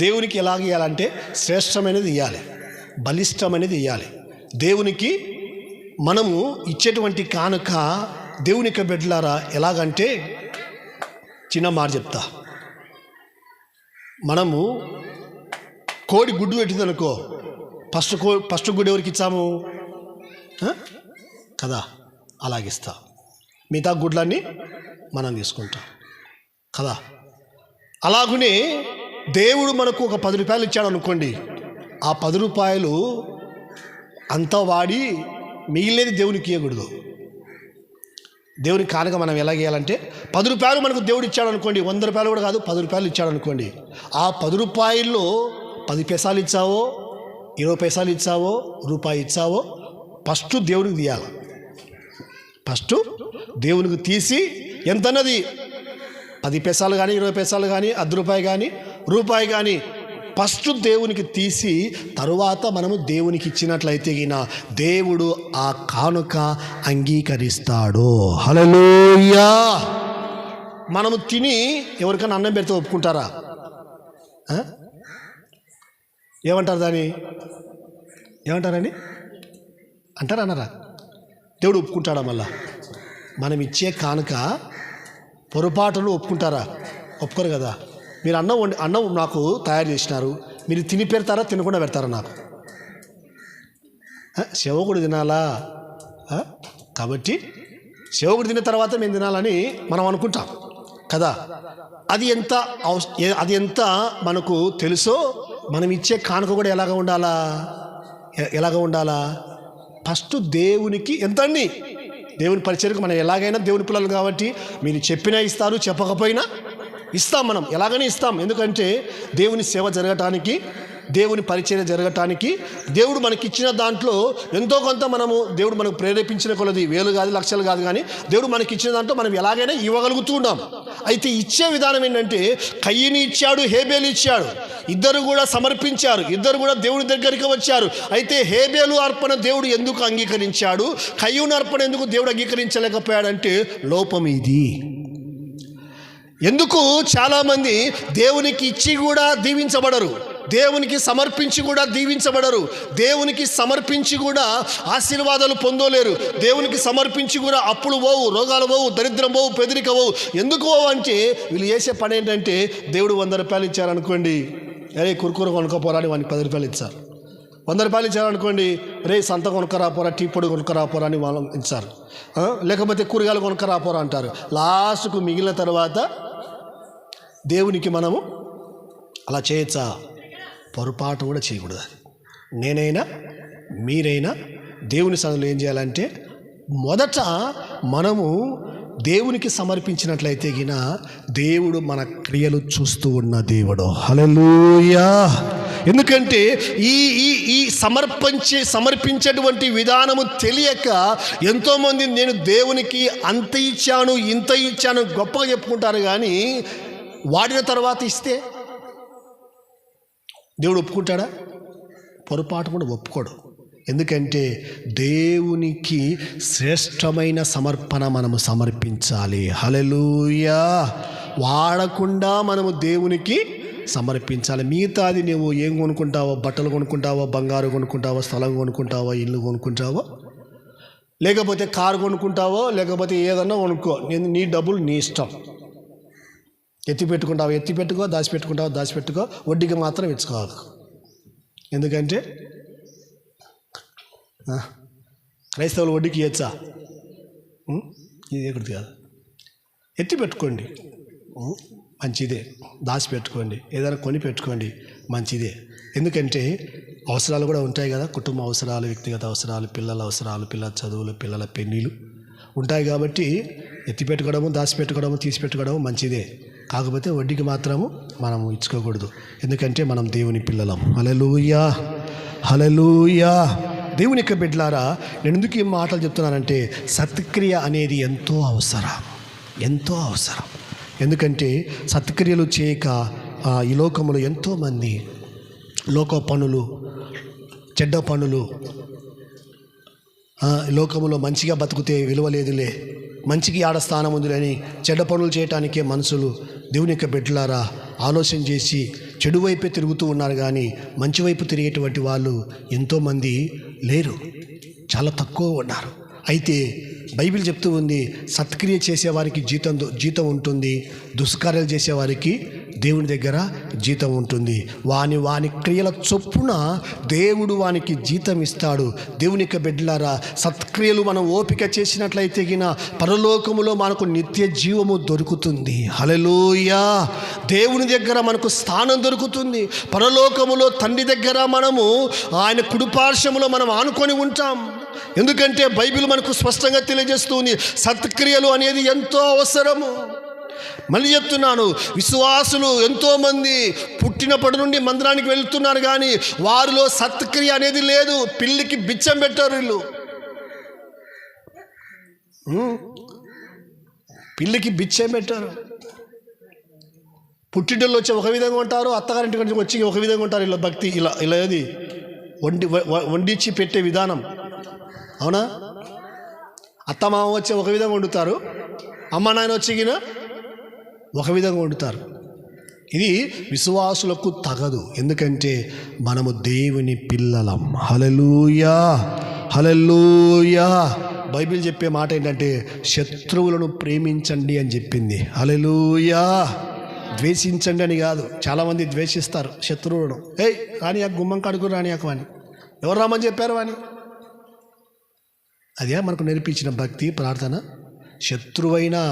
దేవునికి ఎలాగ ఇవ్వాలంటే శ్రేష్టమైనది ఇవ్వాలి, బలిష్టమైనది ఇవ్వాలి. దేవునికి మనము ఇచ్చేటువంటి కానుక దేవునికి బిడ్డలారా ఎలాగంటే, చిన్న మాట చెప్తా. మనము కోడి గుడ్డు పెట్టిందనుకో, ఫస్ట్ గుడ్డు ఎవరికి ఇచ్చాము కదా, అలాగిస్తా. మిగతా గుడ్లన్నీ మనం తీసుకుంటాం కదా. అలాగనే దేవుడు మనకు ఒక 10 రూపాయలు ఇచ్చాడు అనుకోండి, ఆ 10 రూపాయలు అంతా వాడి మిగిలినది దేవునికి ఇవ్వకూడదు. దేవునికి కానుక మనం ఎలా చేయాలంటే, 10 రూపాయలు మనకు దేవుడు ఇచ్చాడు అనుకోండి, 100 రూపాయలు కూడా కాదు, 10 రూపాయలు ఇచ్చాడు అనుకోండి, ఆ 10 రూపాయల్లో 10 పైసలు ఇచ్చావో, 20 పైసలు ఇచ్చావో, రూపాయి ఇచ్చావో, ఫస్ట్ దేవునికి తీయాలి. ఫస్ట్ దేవునికి తీసి ఎంతన్నది 10 పైసలు కానీ, 20 పైసలు కానీ, ₹1 కానీ, రూపాయి కానీ, ఫస్ట్ దేవునికి తీసి తరువాత మనము దేవునికి ఇచ్చినట్లయితే గిన దేవుడు ఆ కానుక అంగీకరిస్తాడు. హల్లెలూయా. మనము తిని ఎవరికైనా అన్నం పెడితే ఒప్పుకుంటారా? ఏమంటారు దాన్ని? ఏమంటారండి? అంటారా అన్నారా? దేవుడు ఒప్పుకుంటాడా? మళ్ళా మనం ఇచ్చే కానుక పొరపాటును ఒప్పుకుంటారా? ఒప్పుకోరు కదా. మీరు అన్నం నాకు తయారు చేసినారు, మీరు తిని పెడతారా తినకుండా పెడతారా? నాకు సేవకుడు తినాలా కాబట్టి సేవకుడు తిన్న తర్వాత మేము తినాలని మనం అనుకుంటాం కదా. అది ఎంత మనకు తెలుసో మనం ఇచ్చే కానుక కూడా ఎలాగ ఉండాలా? ఫస్ట్ దేవునికి ఎంత అండి, దేవుని పరిచర్యకు మనం ఎలాగైనా దేవుని పిల్లలు కాబట్టి మీరు చెప్పినా ఇస్తారు, చెప్పకపోయినా ఇస్తాం. మనం ఎలాగైనా ఇస్తాం. ఎందుకంటే దేవుని సేవ జరగటానికి, దేవుని పరిచర్య జరగటానికి దేవుడు మనకిచ్చిన దాంట్లో ఎంతో కొంత దేవుడు మనకు ప్రేరేపించిన కొలది, 1000 కాదు, లక్షలు కాదు, కానీ దేవుడు మనకిచ్చిన దాంట్లో మనం ఎలాగైనా ఇవ్వగలుగుతూ ఉన్నాం. అయితే ఇచ్చే విధానం ఏంటంటే, కయ్యూను ఇచ్చాడు, హేబేలు ఇచ్చాడు. ఇద్దరు కూడా సమర్పించారు, ఇద్దరు కూడా దేవుని దగ్గరికి వచ్చారు. అయితే హేబేలు అర్పణ దేవుడు ఎందుకు అంగీకరించాడు, కయ్యూను అర్పణ ఎందుకు దేవుడు అంగీకరించలేకపోయాడంటే లోపం ఇది. ఎందుకు చాలామంది దేవునికి ఇచ్చి కూడా దీవించబడరు, దేవునికి సమర్పించి కూడా దీవించబడరు, దేవునికి సమర్పించి కూడా ఆశీర్వాదాలు పొందలేరు, దేవునికి సమర్పించి కూడా అప్పులు పోవు, రోగాలు పోవు, దరిద్రం పోవు, పెదరిక పోవు. ఎందుకు పోవు అంటే వీళ్ళు చేసే పని ఏంటంటే, దేవుడు 100 రూపాయలు ఇచ్చారనుకోండి, అరే కుర్కూర కొనుక్కోపోరా అని వానికి 10 రూపాయలు ఇచ్చారు. 100 రూపాయలు ఇచ్చారనుకోండి, రే సంత కొనుక్కరాపోరా, టీ పొడి కొనుక్కరాపోరా అని వాళ్ళు ఇచ్చారు. లేకపోతే కూరగాయలు కొనుక్కరాపోరా అంటారు. లాస్ట్కు మిగిలిన తర్వాత దేవునికి మనము అలా చేయొచ్చా? పొరపాటు కూడా చేయకూడదు. నేనైనా మీరైనా దేవుని సన్నిధిలో ఏం చేయాలంటే మొదట మనము దేవునికి సమర్పించినట్లయితే గిన దేవుడు మన క్రియలు చూస్తూ ఉన్న దేవుడు. హల్లెలూయా. ఎందుకంటే ఈ ఈ ఈ సమర్పించేటువంటి విధానము తెలియక ఎంతోమంది నేను దేవునికి అంత ఇచ్చాను ఇంత ఇచ్చాను గొప్పగా చెప్పుకుంటారు, కానీ వాడిన తర్వాత ఇస్తే దేవుడు ఒప్పుకుంటాడా? పొరపాటు కూడా ఒప్పుకోడు. ఎందుకంటే దేవునికి శ్రేష్టమైన సమర్పణ మనము సమర్పించాలి. హల్లెలూయా. వాడకుండా మనము దేవునికి సమర్పించాలి. మిగతాది నువ్వు ఏం కొనుక్కుంటావో, బట్టలు కొనుక్కుంటావో, బంగారు కొనుక్కుంటావో, స్థలం కొనుక్కుంటావో, ఇల్లు కొనుక్కుంటావో, లేకపోతే కారు కొనుక్కుంటావో, లేకపోతే ఏదన్నా కొనుక్కో, నీ డబ్బులు నీ ఇష్టం. ఎత్తి పెట్టుకో, దాచిపెట్టుకో, వడ్డీకి మాత్రం ఇచ్చుకోవాలి. ఎందుకంటే క్రైస్తవులు వడ్డీకి ఇచ్చా, ఇది ఎక్కడిది కాదు. ఎత్తి పెట్టుకోండి, మంచిదే. దాచిపెట్టుకోండి, ఏదైనా కొని పెట్టుకోండి, మంచిదే. ఎందుకంటే అవసరాలు కూడా ఉంటాయి కదా, కుటుంబ అవసరాలు, వ్యక్తిగత అవసరాలు, పిల్లల అవసరాలు, పిల్లల చదువులు, పిల్లల పెళ్ళిళ్ళు ఉంటాయి. కాబట్టి ఎత్తి పెట్టుకోవడము, దాచిపెట్టుకోవడము, తీసి పెట్టుకోవడము మంచిదే. కాకపోతే వడ్డీకి మాత్రము మనము ఇచ్చుకోకూడదు. ఎందుకంటే మనం దేవుని పిల్లలం. హల్లెలూయా, హల్లెలూయా. దేవుని యొక్క బిడ్డలారా, నేను ఎందుకు ఈ మాటలు చెప్తున్నానంటే సత్క్రియ అనేది ఎంతో అవసరం. ఎందుకంటే సత్క్రియలు చేయక ఈ లోకములో ఎంతోమంది లోక పనులు, చెడ్డ పనులు, లోకములో మంచిగా బతుకుతే విలువ లేదులే, మంచికి ఆడ స్థానం ఉందిలేని చెడ్డ పనులు చేయటానికే మనుషులు దేవుని యొక్క బిడ్డలారా ఆలోచన చేసి చెడు వైపే తిరుగుతూ ఉన్నారు, కానీ మంచి వైపు తిరిగేటువంటి వాళ్ళు ఎంతోమంది లేరు, చాలా తక్కువ ఉన్నారు. అయితే బైబిల్ చెప్తూ ఉంది, సత్క్రియ చేసేవారికి జీతం ఉంటుంది, దుష్కార్యాలు చేసేవారికి దేవుని దగ్గర జీతం ఉంటుంది. వాని క్రియల చొప్పున దేవుడు వానికి జీతం ఇస్తాడు. దేవుని యొక్క బిడ్డలారా, సత్క్రియలు మనం ఓపిక చేసినట్లయితే గిన పరలోకములో మనకు నిత్య జీవము దొరుకుతుంది. హల్లెలూయా. దేవుని దగ్గర మనకు స్థానం దొరుకుతుంది. పరలోకములో తండ్రి దగ్గర మనము ఆయన కుడిపార్శ్వములో మనం ఆనుకొని ఉంటాం. ఎందుకంటే బైబిల్ మనకు స్పష్టంగా తెలియజేస్తుంది, సత్క్రియలు అనేది ఎంతో అవసరము. మళ్ళీ చెప్తున్నాను, విశ్వాసులు ఎంతోమంది పుట్టినప్పటి నుండి మందిరానికి వెళ్తున్నారు, కానీ వారిలో సత్క్రియ అనేది లేదు. పిల్లికి బిచ్చం పెట్టారు వీళ్ళు, పిల్లికి బిచ్చం పెట్టారు. పుట్టింటిలో వచ్చి ఒక విధంగా ఉంటారు, అత్తగారింటి నుంచి వచ్చి ఒక విధంగా ఉంటారు. ఇలా భక్తి ఇలా ఏది వండిచ్చి పెట్టే విధానం, అవునా? అత్త మామ వచ్చి ఒక విధంగా వండుతారు, అమ్మ నాయన వచ్చి ఒక విధంగా వండుతారు. ఇది విశ్వాసులకు తగదు. ఎందుకంటే మనము దేవుని పిల్లలం. హల్లెలూయా, హల్లెలూయా. బైబిల్ చెప్పే మాట ఏంటంటే శత్రువులను ప్రేమించండి అని చెప్పింది. హల్లెలూయా. ద్వేషించండి అని కాదు. చాలామంది ద్వేషిస్తారు శత్రువులను. రాని ఆ గుమ్మం కడుకు రాని వాని, ఎవరు రామని చెప్పారు వాని? అదే మనకు నేర్పించిన భక్తి, ప్రార్థన. శత్రువైనా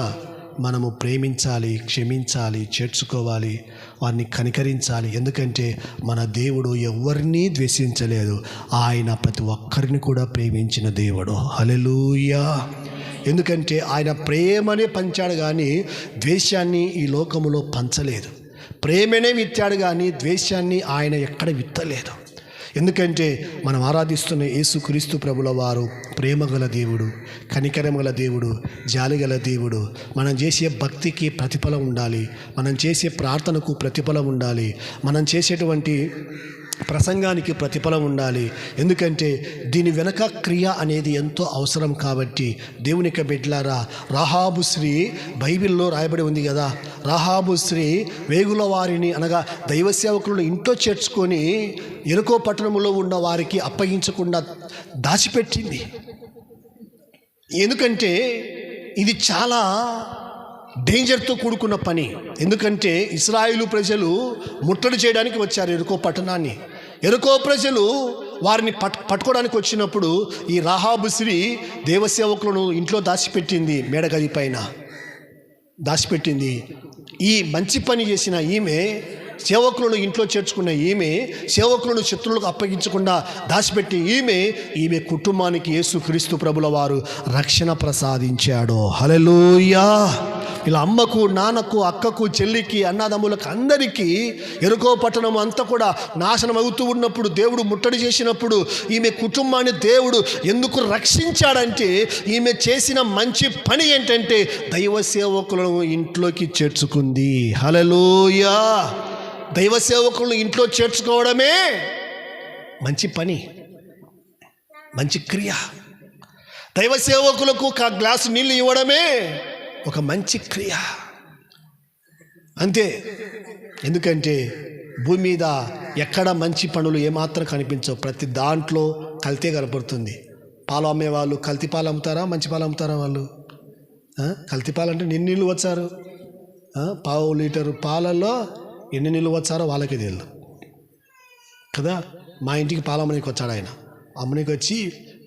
మనము ప్రేమించాలి, క్షమించాలి, చేర్చుకోవాలి, వారిని కనికరించాలి. ఎందుకంటే మన దేవుడు ఎవరిని ద్వేషించలేదు, ఆయన ప్రతి ఒక్కరిని కూడా ప్రేమించిన దేవుడు. హల్లెలూయా. ఎందుకంటే ఆయన ప్రేమనే పంచాడు, కానీ ద్వేషాన్ని ఈ లోకములో పంచలేదు. ప్రేమనే విత్తాడు, కానీ ద్వేషాన్ని ఆయన ఎక్కడ విత్తలేదు. ఎందుకంటే మనం ఆరాధిస్తున్న యేసుక్రీస్తు ప్రభుల వారు ప్రేమగల దేవుడు, కనికరమగల దేవుడు, జాలిగల దేవుడు. మనం చేసే భక్తికి ప్రతిఫలం ఉండాలి, మనం చేసే ప్రార్థనకు ప్రతిఫలం ఉండాలి, మనం చేసేటువంటి ప్రసంగానికి ప్రతిఫలం ఉండాలి. ఎందుకంటే దీని వెనక క్రియ అనేది ఎంతో అవసరం. కాబట్టి దేవుని యొక్క బిడ్డలారా, రాహాబు స్త్రీ బైబిల్లో రాయబడి ఉంది కదా, రాహాబు స్త్రీ వేగుల వారిని అనగా దైవ సేవకులను ఇంట్లో చేర్చుకొని ఎరుకో పట్టణంలో ఉన్న వారికి అప్పగించకుండా దాచిపెట్టింది. ఎందుకంటే ఇది చాలా డేంజర్తో కూడుకున్న పని. ఎందుకంటే ఇశ్రాయేలు ప్రజలు ముట్టడి చేయడానికి వచ్చారు ఎరుకో పట్టణాన్ని. ఎరుకో ప్రజలు వారిని పట్టుకోవడానికి వచ్చినప్పుడు ఈ రాహాబు స్త్రీ దేవసేవకులను ఇంట్లో దాచిపెట్టింది, మేడగది పైన దాచిపెట్టింది. ఈ మంచి పని చేసిన ఈమె సేవకులను ఇంట్లో చేర్చుకున్న ఈమె, సేవకులను శత్రువులకు అప్పగించకుండా దాచిపెట్టి ఈమె కుటుంబానికి యేసుక్రీస్తు ప్రభుల వారు రక్షణ ప్రసాదించాడు. హల్లెలూయా. ఇలా అమ్మకు, నాన్నకు, అక్కకు, చెల్లికి, అన్నదమ్ములకు అందరికీ ఎరుకో పట్టణం అంతా కూడా నాశనం అవుతూ ఉన్నప్పుడు, దేవుడు ముట్టడి చేసినప్పుడు ఈమె కుటుంబాన్ని దేవుడు ఎందుకు రక్షించాడంటే ఈమె చేసిన మంచి పని ఏంటంటే దైవ సేవకులను ఇంట్లోకి చేర్చుకుంది. హల్లెలూయా. దైవ సేవకులను ఇంట్లో చేర్చుకోవడమే మంచి పని, మంచి క్రియ. దైవ సేవకులకు ఒక గ్లాసు నీళ్ళు ఇవ్వడమే ఒక మంచి క్రియ. అంతే. ఎందుకంటే భూమి మీద ఎక్కడ మంచి పనులు ఏమాత్రం కనిపించవు. ప్రతి దాంట్లో కల్తీ కనపడుతుంది. పాలు అమ్మేవాళ్ళు కల్తీ పాలు అమ్ముతారా, మంచి పాలు అమ్ముతారా? వాళ్ళు కల్తీ పాలు అంటే ఎన్ని నీళ్ళు వచ్చారు, పావు లీటరు పాలల్లో ఎన్ని నీళ్ళు వచ్చారో వాళ్ళకే తెలియదు కదా. మా ఇంటికి పాలు అమ్మనికి వచ్చాడు ఆయన. అమ్మనికి వచ్చి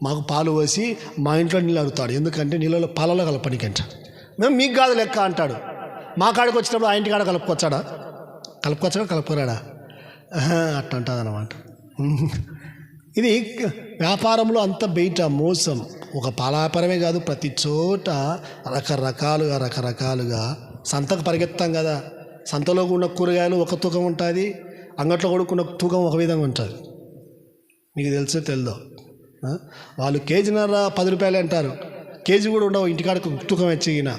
మాకు పాలు పోసి మా ఇంట్లో నీళ్ళు అడుగుతాడు. ఎందుకంటే నీళ్ళలో పాలలో కలపనికి అంటాడు. మేము మీకు కాదు లెక్క అంటాడు. మా కాడికి వచ్చినప్పుడు ఆ ఇంటి కాడ కలుపుకొచ్చాడా, కలుపుకోరాడా? అట్లా ఉంటుంది అన్నమాట. ఇది వ్యాపారంలో అంత బయట మోసం. ఒక పాల వ్యాపారమే కాదు, ప్రతి చోట రకరకాలుగా సంతకు పరిగెత్తాం కదా. సంతలో ఉన్న కూరగాయలు ఒక తూకం ఉంటుంది, అంగట్లో కొడుకున్న తూకం ఒక విధంగా ఉంటుంది. మీకు తెలుసో తెలీదో? వాళ్ళు కేజీన్నర 10 రూపాయలు అంటారు, కేజీ కూడా ఉండవు. ఇంటికాడకు తూకం వచ్చిన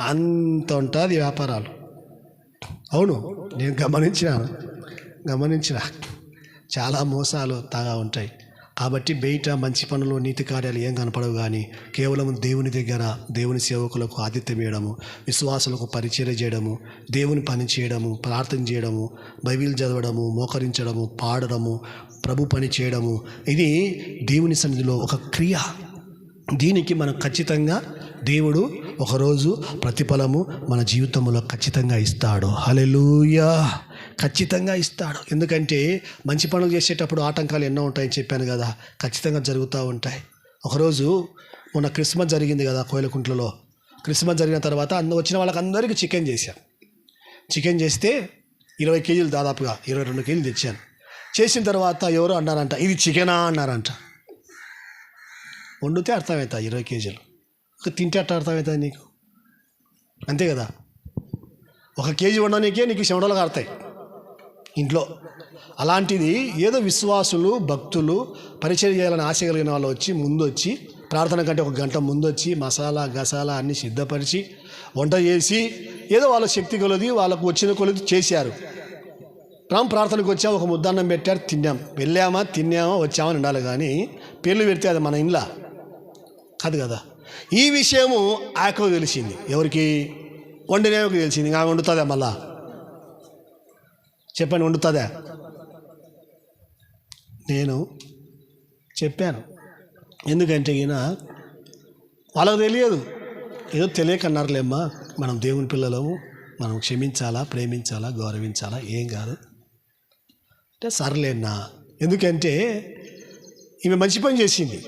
అంత ఉంటుంది వ్యాపారాలు. అవును, నేను గమనించిన చాలా మోసాలు తాగా ఉంటాయి. కాబట్టి బయట మంచి పనులు, నీతి కార్యాలు ఏం కనపడవు. కానీ కేవలం దేవుని దగ్గర దేవుని సేవకులకు ఆతిథ్యం ఇవ్వడము, విశ్వాసులకు పరిచర్య చేయడము, దేవుని పని చేయడము, ప్రార్థన చేయడము, బైబిల్ చదవడము, మోకరించడము, పాడడము, ప్రభు పని చేయడము, ఇది దేవుని సన్నిధిలో ఒక క్రియ. దీనికి మనం ఖచ్చితంగా దేవుడు ఒకరోజు ప్రతిఫలము మన జీవితంలో ఖచ్చితంగా ఇస్తాడు. హల్లెలూయా. ఖచ్చితంగా ఇస్తాడు. ఎందుకంటే మంచి పనులు చేసేటప్పుడు ఆటంకాలు ఎన్నో ఉంటాయని చెప్పాను కదా, ఖచ్చితంగా జరుగుతూ ఉంటాయి. ఒకరోజు మొన్న క్రిస్మస్ జరిగింది కదా కోయిలకుంట్లలో. క్రిస్మస్ జరిగిన తర్వాత వచ్చిన వాళ్ళకి అందరికీ చికెన్ చేశాను. చికెన్ చేస్తే 20 కేజీలు, దాదాపుగా 22 కేజీలు తెచ్చాను. చేసిన తర్వాత ఎవరో అన్నారంట, ఇది చికెనా అన్నారంట. వండితే అర్థమవుతుంది 20 కేజీలు, తింటే అట్లా అర్థమవుతుంది నీకు, అంతే కదా. 1 కేజీ వండడానికే నీకు చెమటలు కారుతాయి ఇంట్లో. అలాంటిది ఏదో విశ్వాసులు, భక్తులు, పరిచయం చేయాలని ఆశ కలిగిన వాళ్ళు ముందు వచ్చి ప్రార్థన కంటే 1 గంట ముందు వచ్చి మసాలా గసాలా అన్నీ సిద్ధపరిచి వంట చేసి ఏదో వాళ్ళ శక్తి కొలది వాళ్ళకు వచ్చిన కొలది చేశారు. ప్రార్థనకు వచ్చాము, ఒక ముద్దన్నం పెట్టారు, తిన్నాం, వెళ్ళామా తిన్నామా వచ్చామని ఉండాలి. కానీ పేర్లు పెడితే అది మన ఇంట్లో కాదు కదా. ఈ విషయము ఆకు తెలిసింది. ఎవరికి? వండినేమకు తెలిసింది. ఆమె వండుతుందా? మళ్ళా చెప్పండి, వండుతుందా? నేను చెప్పాను. ఎందుకంటే ఈయన వాళ్ళకు తెలియదు, ఏదో తెలియకన్నారులేమ్మా, మనం దేవుని పిల్లలము, మనం క్షమించాలా, ప్రేమించాలా, గౌరవించాలా, ఏం కాదు అంటే సర్లేనా. ఎందుకంటే ఈమె మంచి పని చేసింది.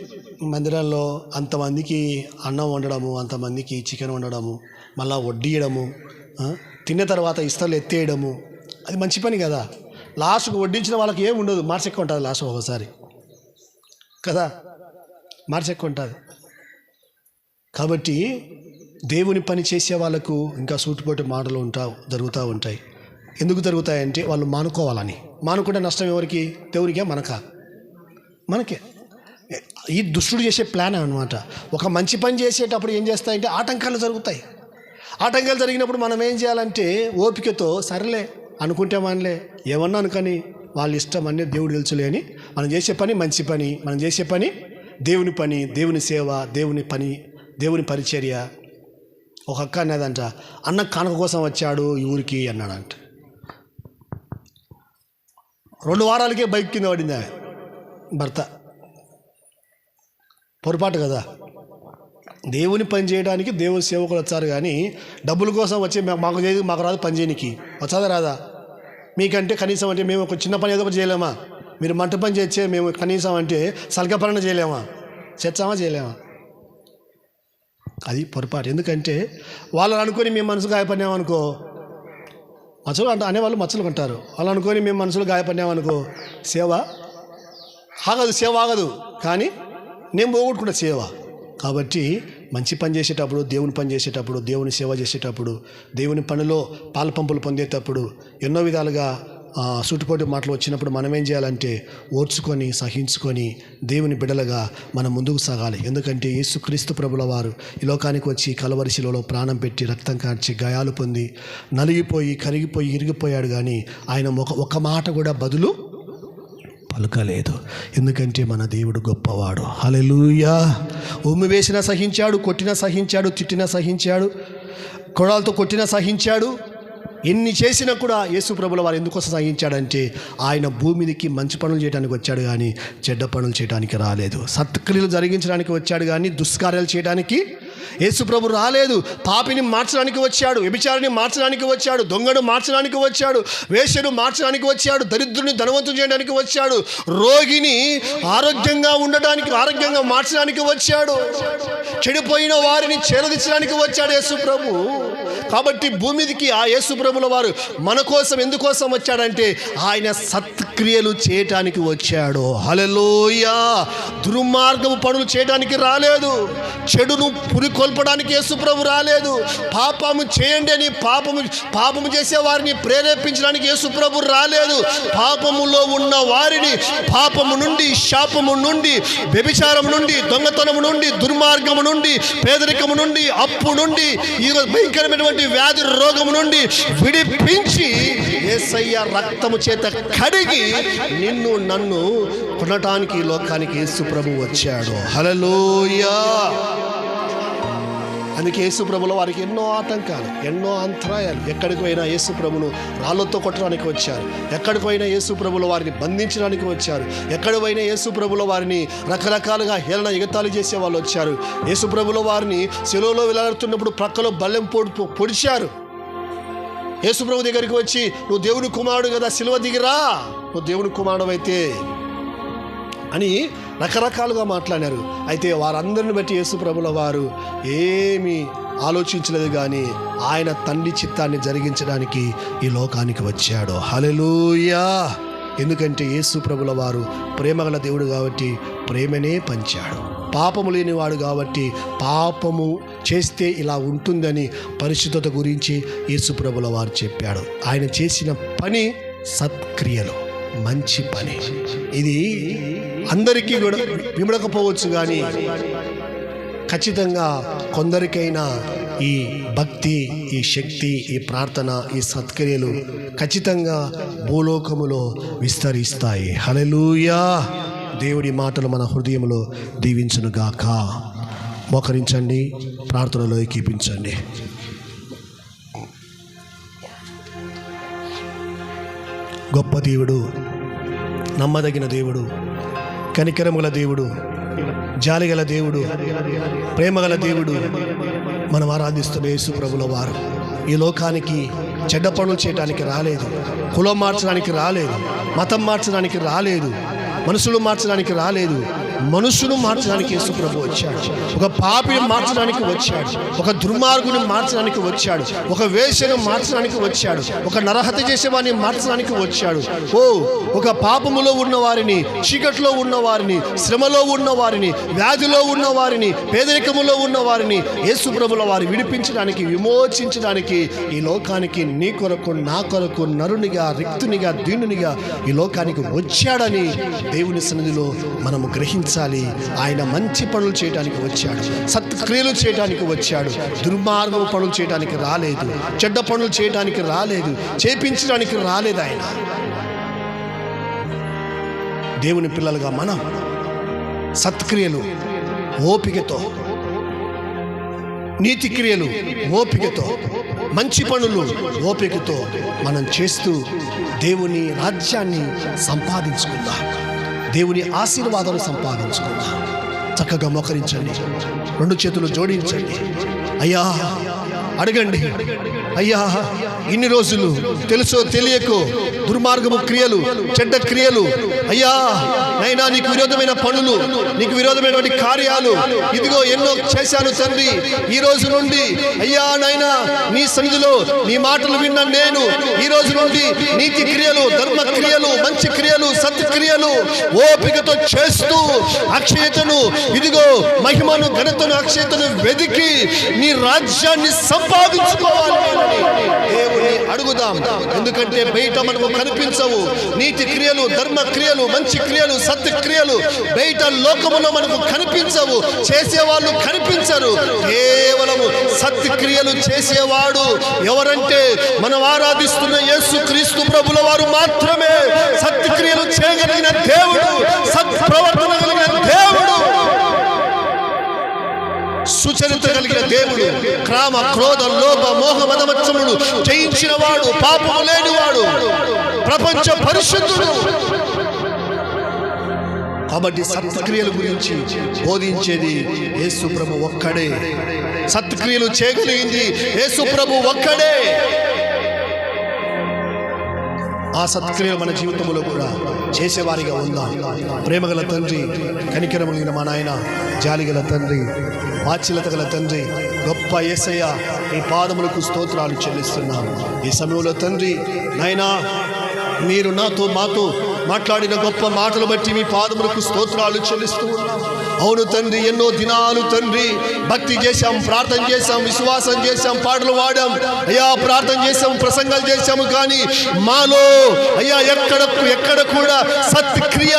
మందిరంలో అంతమందికి అన్నం వండడము, అంతమందికి చికెన్ వండడము, మళ్ళీ వడ్డీయడము, తిన్న తర్వాత ఇస్తలు ఎత్తేయడము, అది మంచి పని కదా. లాస్ట్కు వడ్డించిన వాళ్ళకి ఏమి ఉండదు, మార్చెక్కువ ఉంటుంది లాస్ట్ ఒకసారి కదా, మార్చెక్కువ ఉంటుంది. కాబట్టి దేవుని పని చేసే వాళ్ళకు ఇంకా సూటిపోటి మాటలు జరుగుతూ ఉంటాయి. ఎందుకు జరుగుతాయంటే వాళ్ళు మానుకోవాలని. మానుకుంటే నష్టం ఎవరికి? దేవునికే, మనకే. ఈ దుష్టుడు చేసే ప్లాన్ అనమాట. ఒక మంచి పని చేసేటప్పుడు ఏం చేస్తాయంటే ఆటంకాలు జరుగుతాయి. ఆటంకాలు జరిగినప్పుడు మనం ఏం చేయాలంటే ఓపికతో సరేలే అనుకుంటే మనలే, ఏమన్నా అనుకని వాళ్ళ ఇష్టం అన్నీ దేవుడు తెలుసులే అని మనం చేసే పని మంచి పని, మనం చేసే పని దేవుని పని, దేవుని సేవ, దేవుని పని, దేవుని పరిచర్య. ఒక అక్క అనేదంట, అన్న కానుక కోసం వచ్చాడు ఈ ఊరికి అన్నాడంట. 2 వారాలకే బైక్ కింద పడింది ఆమె భర్త. పొరపాటు కదా. దేవుని పని చేయడానికి దేవుని సేవకులు వచ్చారు, కానీ డబ్బుల కోసం వచ్చి మాకు రాదు పని చేయడానికి. వచ్చాదా రాదా? మీకంటే కనీసం అంటే మేము ఒక చిన్న పని ఏదో ఒకటి చేయలేమా? మీరు మంట పని చేస్తే మేము కనీసం అంటే సలిక పని చేయలేమా? చేయలేమా? అది పొరపాటు. ఎందుకంటే వాళ్ళని అనుకొని మేము మనసు గాయపడినామనుకో మచ్చలు అనేవాళ్ళు మచ్చలు కొంటారు. అలా అనుకొని మేము మనసులు గాయపడినామనుకో సేవ ఆగదు, సేవ ఆగదు. కానీ నేను పోగొట్టుకుంటా సేవ. కాబట్టి మంచి పని చేసేటప్పుడు, దేవుని పని చేసేటప్పుడు, దేవుని సేవ చేసేటప్పుడు, దేవుని పనిలో పాలపంపులు పొందేటప్పుడు ఎన్నో విధాలుగా సూటిపోటి మాటలు వచ్చినప్పుడు మనం ఏం చేయాలంటే ఓర్చుకొని సహించుకొని దేవుని బిడ్డలుగా మనం ముందుకు సాగాలి. ఎందుకంటే యేసుక్రీస్తు ప్రభుల వారు ఈ లోకానికి వచ్చి కలవరి శిలువలో ప్రాణం పెట్టి రక్తం కార్చి గాయాలు పొంది నలిగిపోయి కరిగిపోయి ఇరిగిపోయాడు. కానీ ఆయన ఒక మాట కూడా బదులు పలకలేదు. ఎందుకంటే మన దేవుడు గొప్పవాడు. హల్లెలూయా. ఉమ్మి వేసినా సహించాడు, కొట్టినా సహించాడు, తిట్టినా సహించాడు, కొడాలతో కొట్టినా సహించాడు. ఎన్ని చేసినా కూడా యేసు ప్రభుల వారు ఎందుకోసం సహించాడంటే ఆయన భూమికి మంచి పనులు చేయడానికి వచ్చాడు కానీ చెడ్డ పనులు చేయడానికి రాలేదు. సత్క్రియలు జరిగించడానికి వచ్చాడు కానీ దుష్కార్యాలు చేయడానికి యేసు ప్రభు రాలేదు. పాపిని మార్చడానికి వచ్చాడు, వ్యభిచారిని మార్చడానికి వచ్చాడు, దొంగను మార్చడానికి వచ్చాడు, వేశ్యను మార్చడానికి వచ్చాడు, దరిద్రుని ధనవంతుని చేయడానికి వచ్చాడు, రోగిని ఆరోగ్యంగా ఉండడానికి ఆరోగ్యంగా మార్చడానికి వచ్చాడు, చెడిపోయిన వారిని చేరదీర్చడానికి వచ్చాడు యేసు ప్రభు. కాబట్టి భూమికి ఆ యేసు ప్రభుల వారు మన కోసం ఎందుకోసం వచ్చాడంటే ఆయన సత్క్రియలు చేయటానికి వచ్చాడు. హల్లెలూయా. దుర్మార్గపు పనులు చేయడానికి రాలేదు, చెడును పురికొల్పడానికి యేసు ప్రభు రాలేదు, పాపము చేయండి అని పాపము చేసే వారిని ప్రేరేపించడానికి యేసు ప్రభు రాలేదు. పాపములో ఉన్న వారిని పాపము నుండి, శాపము నుండి, వ్యభిచారం నుండి, దొంగతనము నుండి, దుర్మార్గము నుండి, పేదరికము నుండి, అప్పు నుండి, ఈ భయంకరమైనటువంటి వ్యాధి రోగము నుండి విడిపించి యేసయ్య రక్తము చేత కడిగి నిన్ను నన్ను కొనటానికి లోకానికి యేసు ప్రభు వచ్చాడు. హల్లెలూయా. అందుకే యేసు ప్రభుల వారికి ఎన్నో ఆటంకాలు, ఎన్నో అంతరాయాలు. ఎక్కడికి పోయినా యేసు ప్రభును రాళ్ళతో కొట్టడానికి వచ్చారు, ఎక్కడికి పోయినా యేసు ప్రభుల వారిని బంధించడానికి వచ్చారు, ఎక్కడ పోయినా యేసు ప్రభుల వారిని రకరకాలుగా హేళన ఎగతాళి చేసే వాళ్ళు వచ్చారు. యేసు ప్రభుల వారిని శిలువలో వేలాడుతున్నప్పుడు ప్రక్కలో బల్లెం పొడిచారు. యేసు ప్రభు దగ్గరికి వచ్చి నువ్వు దేవుని కుమారుడు కదా, శిలువ దిగిరా, నువ్వు దేవుని కుమారుడు అయితే అని రకరకాలుగా మాట్లాడారు. అయితే వారందరిని బట్టి యేసు ప్రభుల వారు ఏమీ ఆలోచించలేదు కానీ ఆయన తండ్రి చిత్తాన్ని జరిగించడానికి ఈ లోకానికి వచ్చాడు. హల్లెలూయా. ఎందుకంటే యేసు ప్రభుల వారు ప్రేమగల దేవుడు కాబట్టి ప్రేమనే పంచాడు. పాపము లేనివాడు కాబట్టి పాపము చేస్తే ఇలా ఉంటుందని పరిశుద్ధత గురించి యేసు ప్రభుల వారు చెప్పాడు. ఆయన చేసిన పని సత్క్రియలు, మంచి పని. ఇది అందరికీ కూడా విమడకపోవచ్చు కానీ ఖచ్చితంగా కొందరికైనా ఈ భక్తి, ఈ శక్తి, ఈ ప్రార్థన, ఈ సత్క్రియలు ఖచ్చితంగా భూలోకములో విస్తరిస్తాయి. హల్లెలూయా. దేవుడి మాటలు మన హృదయంలో దీవించునుగాక. మోకరించండి, ప్రార్థనలో ఏకీపించండి. గొప్ప దేవుడు, నమ్మదగిన దేవుడు, కనికరముల దేవుడు, జాలిగల దేవుడు, ప్రేమగల దేవుడు మనం ఆరాధిస్తున్న యేసు ప్రభుల వారు ఈ లోకానికి చెడ్డ పనులు చేయడానికి రాలేదు, కులం మార్చడానికి రాలేదు, మతం మార్చడానికి రాలేదు, మనుషులు మార్చడానికి రాలేదు, మనుషులు మార్చడానికి యేసు ప్రభు వచ్చాడు. ఒక పాపిని మార్చడానికి వచ్చాడు, ఒక దుర్మార్గుని మార్చడానికి వచ్చాడు, ఒక వేశ్యను మార్చడానికి వచ్చాడు, ఒక నరహత్య చేసేవారిని మార్చడానికి వచ్చాడు. ఒక పాపములో ఉన్న వారిని, చీకట్లో ఉన్న వారిని, శ్రమలో ఉన్న వారిని, వ్యాధిలో ఉన్న వారిని, పేదరికములో ఉన్న వారిని యేసు ప్రభుల వారు విడిపించడానికి, విమోచించడానికి ఈ లోకానికి నీ కొరకు, నా కొరకు నరునిగా, రిక్తునిగా, దీనునిగా ఈ లోకానికి వచ్చాడని దేవుని సన్నిధిలో మనము గ్రహించాలి. ఆయన మంచి పనులు చేయడానికి వచ్చాడు, సత్క్రియలు చేయడానికి వచ్చాడు, దుర్మార్గం పనులు చేయడానికి రాలేదు, చెడ్డ పనులు చేయడానికి రాలేదు, చేపించడానికి రాలేదు. ఆయన దేవుని పిల్లలుగా మనం సత్క్రియలు ఓపికతో, నీతి క్రియలు ఓపికతో, మంచి పనులు ఓపికతో మనం చేస్తూ దేవుని రాజ్యాన్ని సంపాదించుకుందాం, దేవుని ఆశీర్వాదాలు సంపాదించుకుందాం. చక్కగా మోకరించండి, రెండు చేతులు జోడించండి. అయ్యా అడగండి, అయ్యా ఇన్ని రోజులు తెలుసో తెలియకో దుర్మార్గము క్రియలు, చెడ్డ క్రియలు, అయ్యా నైనా నీకు విరోధమైన పనులు, నీకు విరోధమైనటువంటి కార్యాలు ఇదిగో ఎన్నో చేశాను తండ్రి. ఈ రోజు నుండి అయ్యా నైనా నీ సన్నిధిలో నీ మాటలు విన్న నేను ఈ రోజు నుండి నీతి క్రియలు, ధర్మ క్రియలు, మంచి క్రియలు, సత్క్రియలు ఓపికతో చేస్తూ అక్షయతను ఇదిగో మహిమను, ఘనతను, అక్షయతను వెదికి నీ రాజ్యాన్ని సంపాదించుకోవాలి దేవుని అడుగుదాం. ఎందుకంటే బయట మనకు కనిపించవు నీతి క్రియలు, ధర్మ క్రియలు, మంచి క్రియలు, సత్క్రియలు బయట లోకములో మనకు కనిపించవు, చేసేవాళ్ళు కనిపించరు. కేవలము సత్క్రియలు చేసేవాడు ఎవరంటే మనం ఆరాధిస్తున్న యేసు క్రీస్తు ప్రభుల వారు మాత్రమే సత్క్రియలు చేయగలిగిన దేవుడు, సత్ప్రవర్తన కలిగిన దేవుడు, సుచరిత కలిగిన దేవుడు, క్రామ, క్రోధ, లోభ, మోహ, మదమత్సములు జయించిన వాడు, పాపము లేనివాడు, ప్రపంచ పరిశుద్ధుడు. కాబట్టి సత్క్రియల గురించి బోధించేది యేసు ప్రభు ఒక్కడే. సత్క్రియలు చేయగలిగింది యేసు ప్రభు ఒక్కడే. ఆ సత్క్రియలు మన జీవితంలో కూడా చేసేవారిగా ఉందాం. ప్రేమగల తండ్రి, కనికరమైన మా నాయన, జాలిగల తండ్రి, వాత్సల్యత గల తండ్రి, గొప్ప యేసయ్య ఈ పాదములకు స్తోత్రాలు చెల్లిస్తున్నాము. ఈ సమయంలో తండ్రి నాయనా మీరు మాతో మాట్లాడిన గొప్ప మాటలు బట్టి మీ పాదములకు స్తోత్రాలు చెల్లిస్తూ ఉన్నాం. అవును తండ్రి, ఎన్నో దినాలు తండ్రి భక్తి చేశాం, ప్రార్థన చేశాం, విశ్వాసం చేశాం, పాటలు పాడాం, అయ్యా ప్రార్థన చేశాం, ప్రసంగాలు చేశాము. కానీ మాలో అయ్యా ఎక్కడ కూడా సత్క్రియ,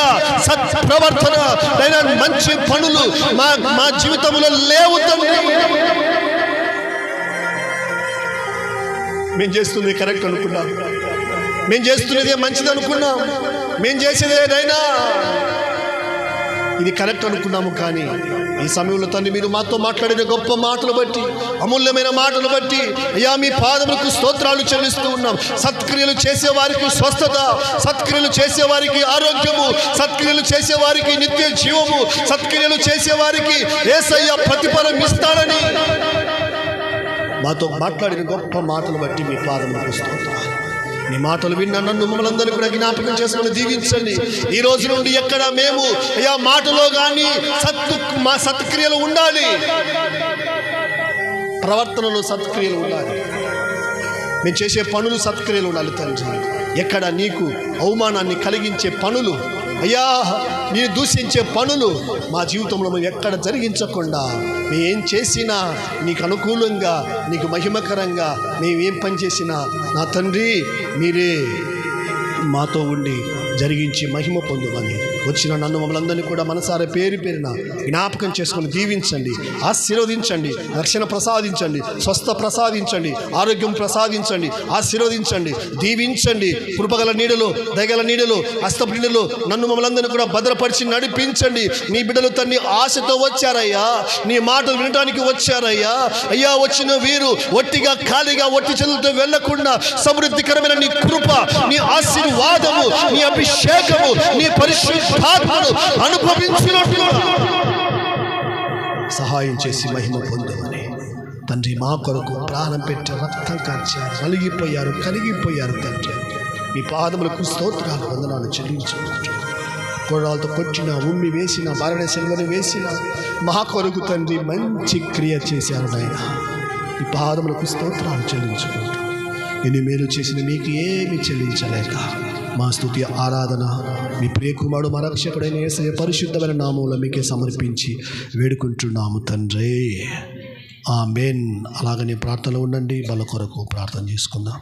సత్ ప్రవర్తన, మంచి పనులు మా జీవితంలో లేవు తండ్రి. మేము చేస్తుంది కరెక్ట్ అనుకున్నాం, మేము చేస్తున్నదే మంచిది అనుకున్నాం, మేము చేసేదేనైనా ఇది కరెక్ట్ అనుకున్నాము. కానీ ఈ సమయంలో తండ్రి మీరు మాతో మాట్లాడిన గొప్ప మాటలు బట్టి, అమూల్యమైన మాటలు బట్టి అయ్యా మీ పాదములకు స్తోత్రాలు చెల్లిస్తూ ఉన్నాం. సత్క్రియలు చేసేవారికి స్వస్థత, సత్క్రియలు చేసేవారికి ఆరోగ్యము, సత్క్రియలు చేసేవారికి నిత్య జీవము, సత్క్రియలు చేసేవారికి యేసయ్య ప్రతిఫలం ఇస్తాడని మాతో మాట్లాడిన గొప్ప మాటలు బట్టి మీ పాదములకు స్తోత్రాలు. నీ మాటలు విన్న నన్ను మమ్మల్ని కూడా జ్ఞాపకం చేసుకుని దీవించండి. ఈ రోజు నుండి ఎక్కడ మేము అయ్యా మాటలో కానీ మా సత్క్రియలు ఉండాలి, ప్రవర్తనలో సత్క్రియలు ఉండాలి, మేము చేసే పనులు సత్క్రియలు ఉండాలి తండ్రి. ఎక్కడ నీకు అవమానాన్ని కలిగించే పనులు, అయ్యా నేను దూషించే పనులు మా జీవితంలో మేము ఎక్కడ జరిగించకుండా మేము ఏం చేసినా నీకు అనుకూలంగా, నీకు మహిమకరంగా మేము ఏం పని చేసినా నా తండ్రి మీరే మాతో ఉండి జరిగించి మహిమ పొందుమని వచ్చిన నన్ను మమ్మల్ని కూడా మనసారా పేరు పేరున జ్ఞాపకం చేసుకుని దీవించండి, ఆశీర్వదించండి, రక్షణ ప్రసాదించండి, స్వస్థ ప్రసాదించండి, ఆరోగ్యం ప్రసాదించండి, ఆశీర్వదించండి, దీవించండి. కృపగల నీడలో, దయగల నీడలో, హస్తపు నీడలో నన్ను మమ్మల్ని కూడా భద్రపరిచి నడిపించండి. నీ బిడ్డలు తన్ని ఆశతో వచ్చారయ్యా, నీ మాటలు వినడానికి వచ్చారయ్యా. అయ్యా వచ్చిన వీరు ఒట్టిగా ఖాళీగా ఒట్టి చేతులతో వెళ్లకుండా సమృద్ధికరమైన నీ కృప, నీ ఆశీర్వాదము, నీ అభిషేకము, నీ పరిశుద్ధాత్మను అనుభవించినట్లు సహాయం చేసి మహిమ పొందమని తండ్రి మా కొరకు ప్రాణం పెట్టి రక్తం కార్చారు, నలిగిపోయారు, కలిగిపోయారు తండ్రి. మీ పాదములకు స్తోత్రాలు, వందనాలు చెల్లించుకుంటూ కోడాలతో కొట్టిన, ఉమ్మి వేసిన, బారణ సెలవుని వేసిన మా కొరకు తండ్రి మంచి క్రియ చేశారు నాయన. ఈ పాదములకు స్తోత్రాలు చెల్లించుకుంటూ ఎన్ని మేలు చేసిన మీకు ఏమి చెల్లించలేక మా స్తుతి ఆరాధన మీ ప్రియకుమారుడు మా రక్షకుడైన యేసయ్య పరిశుద్ధమైన నామములో మీకే సమర్పించి వేడుకుంటున్నాము తండ్రి. ఆమేన్. అలాగనే ప్రార్థనలో ఉండండి. వాళ్ళ కొరకు ప్రార్థన చేసుకుందాం.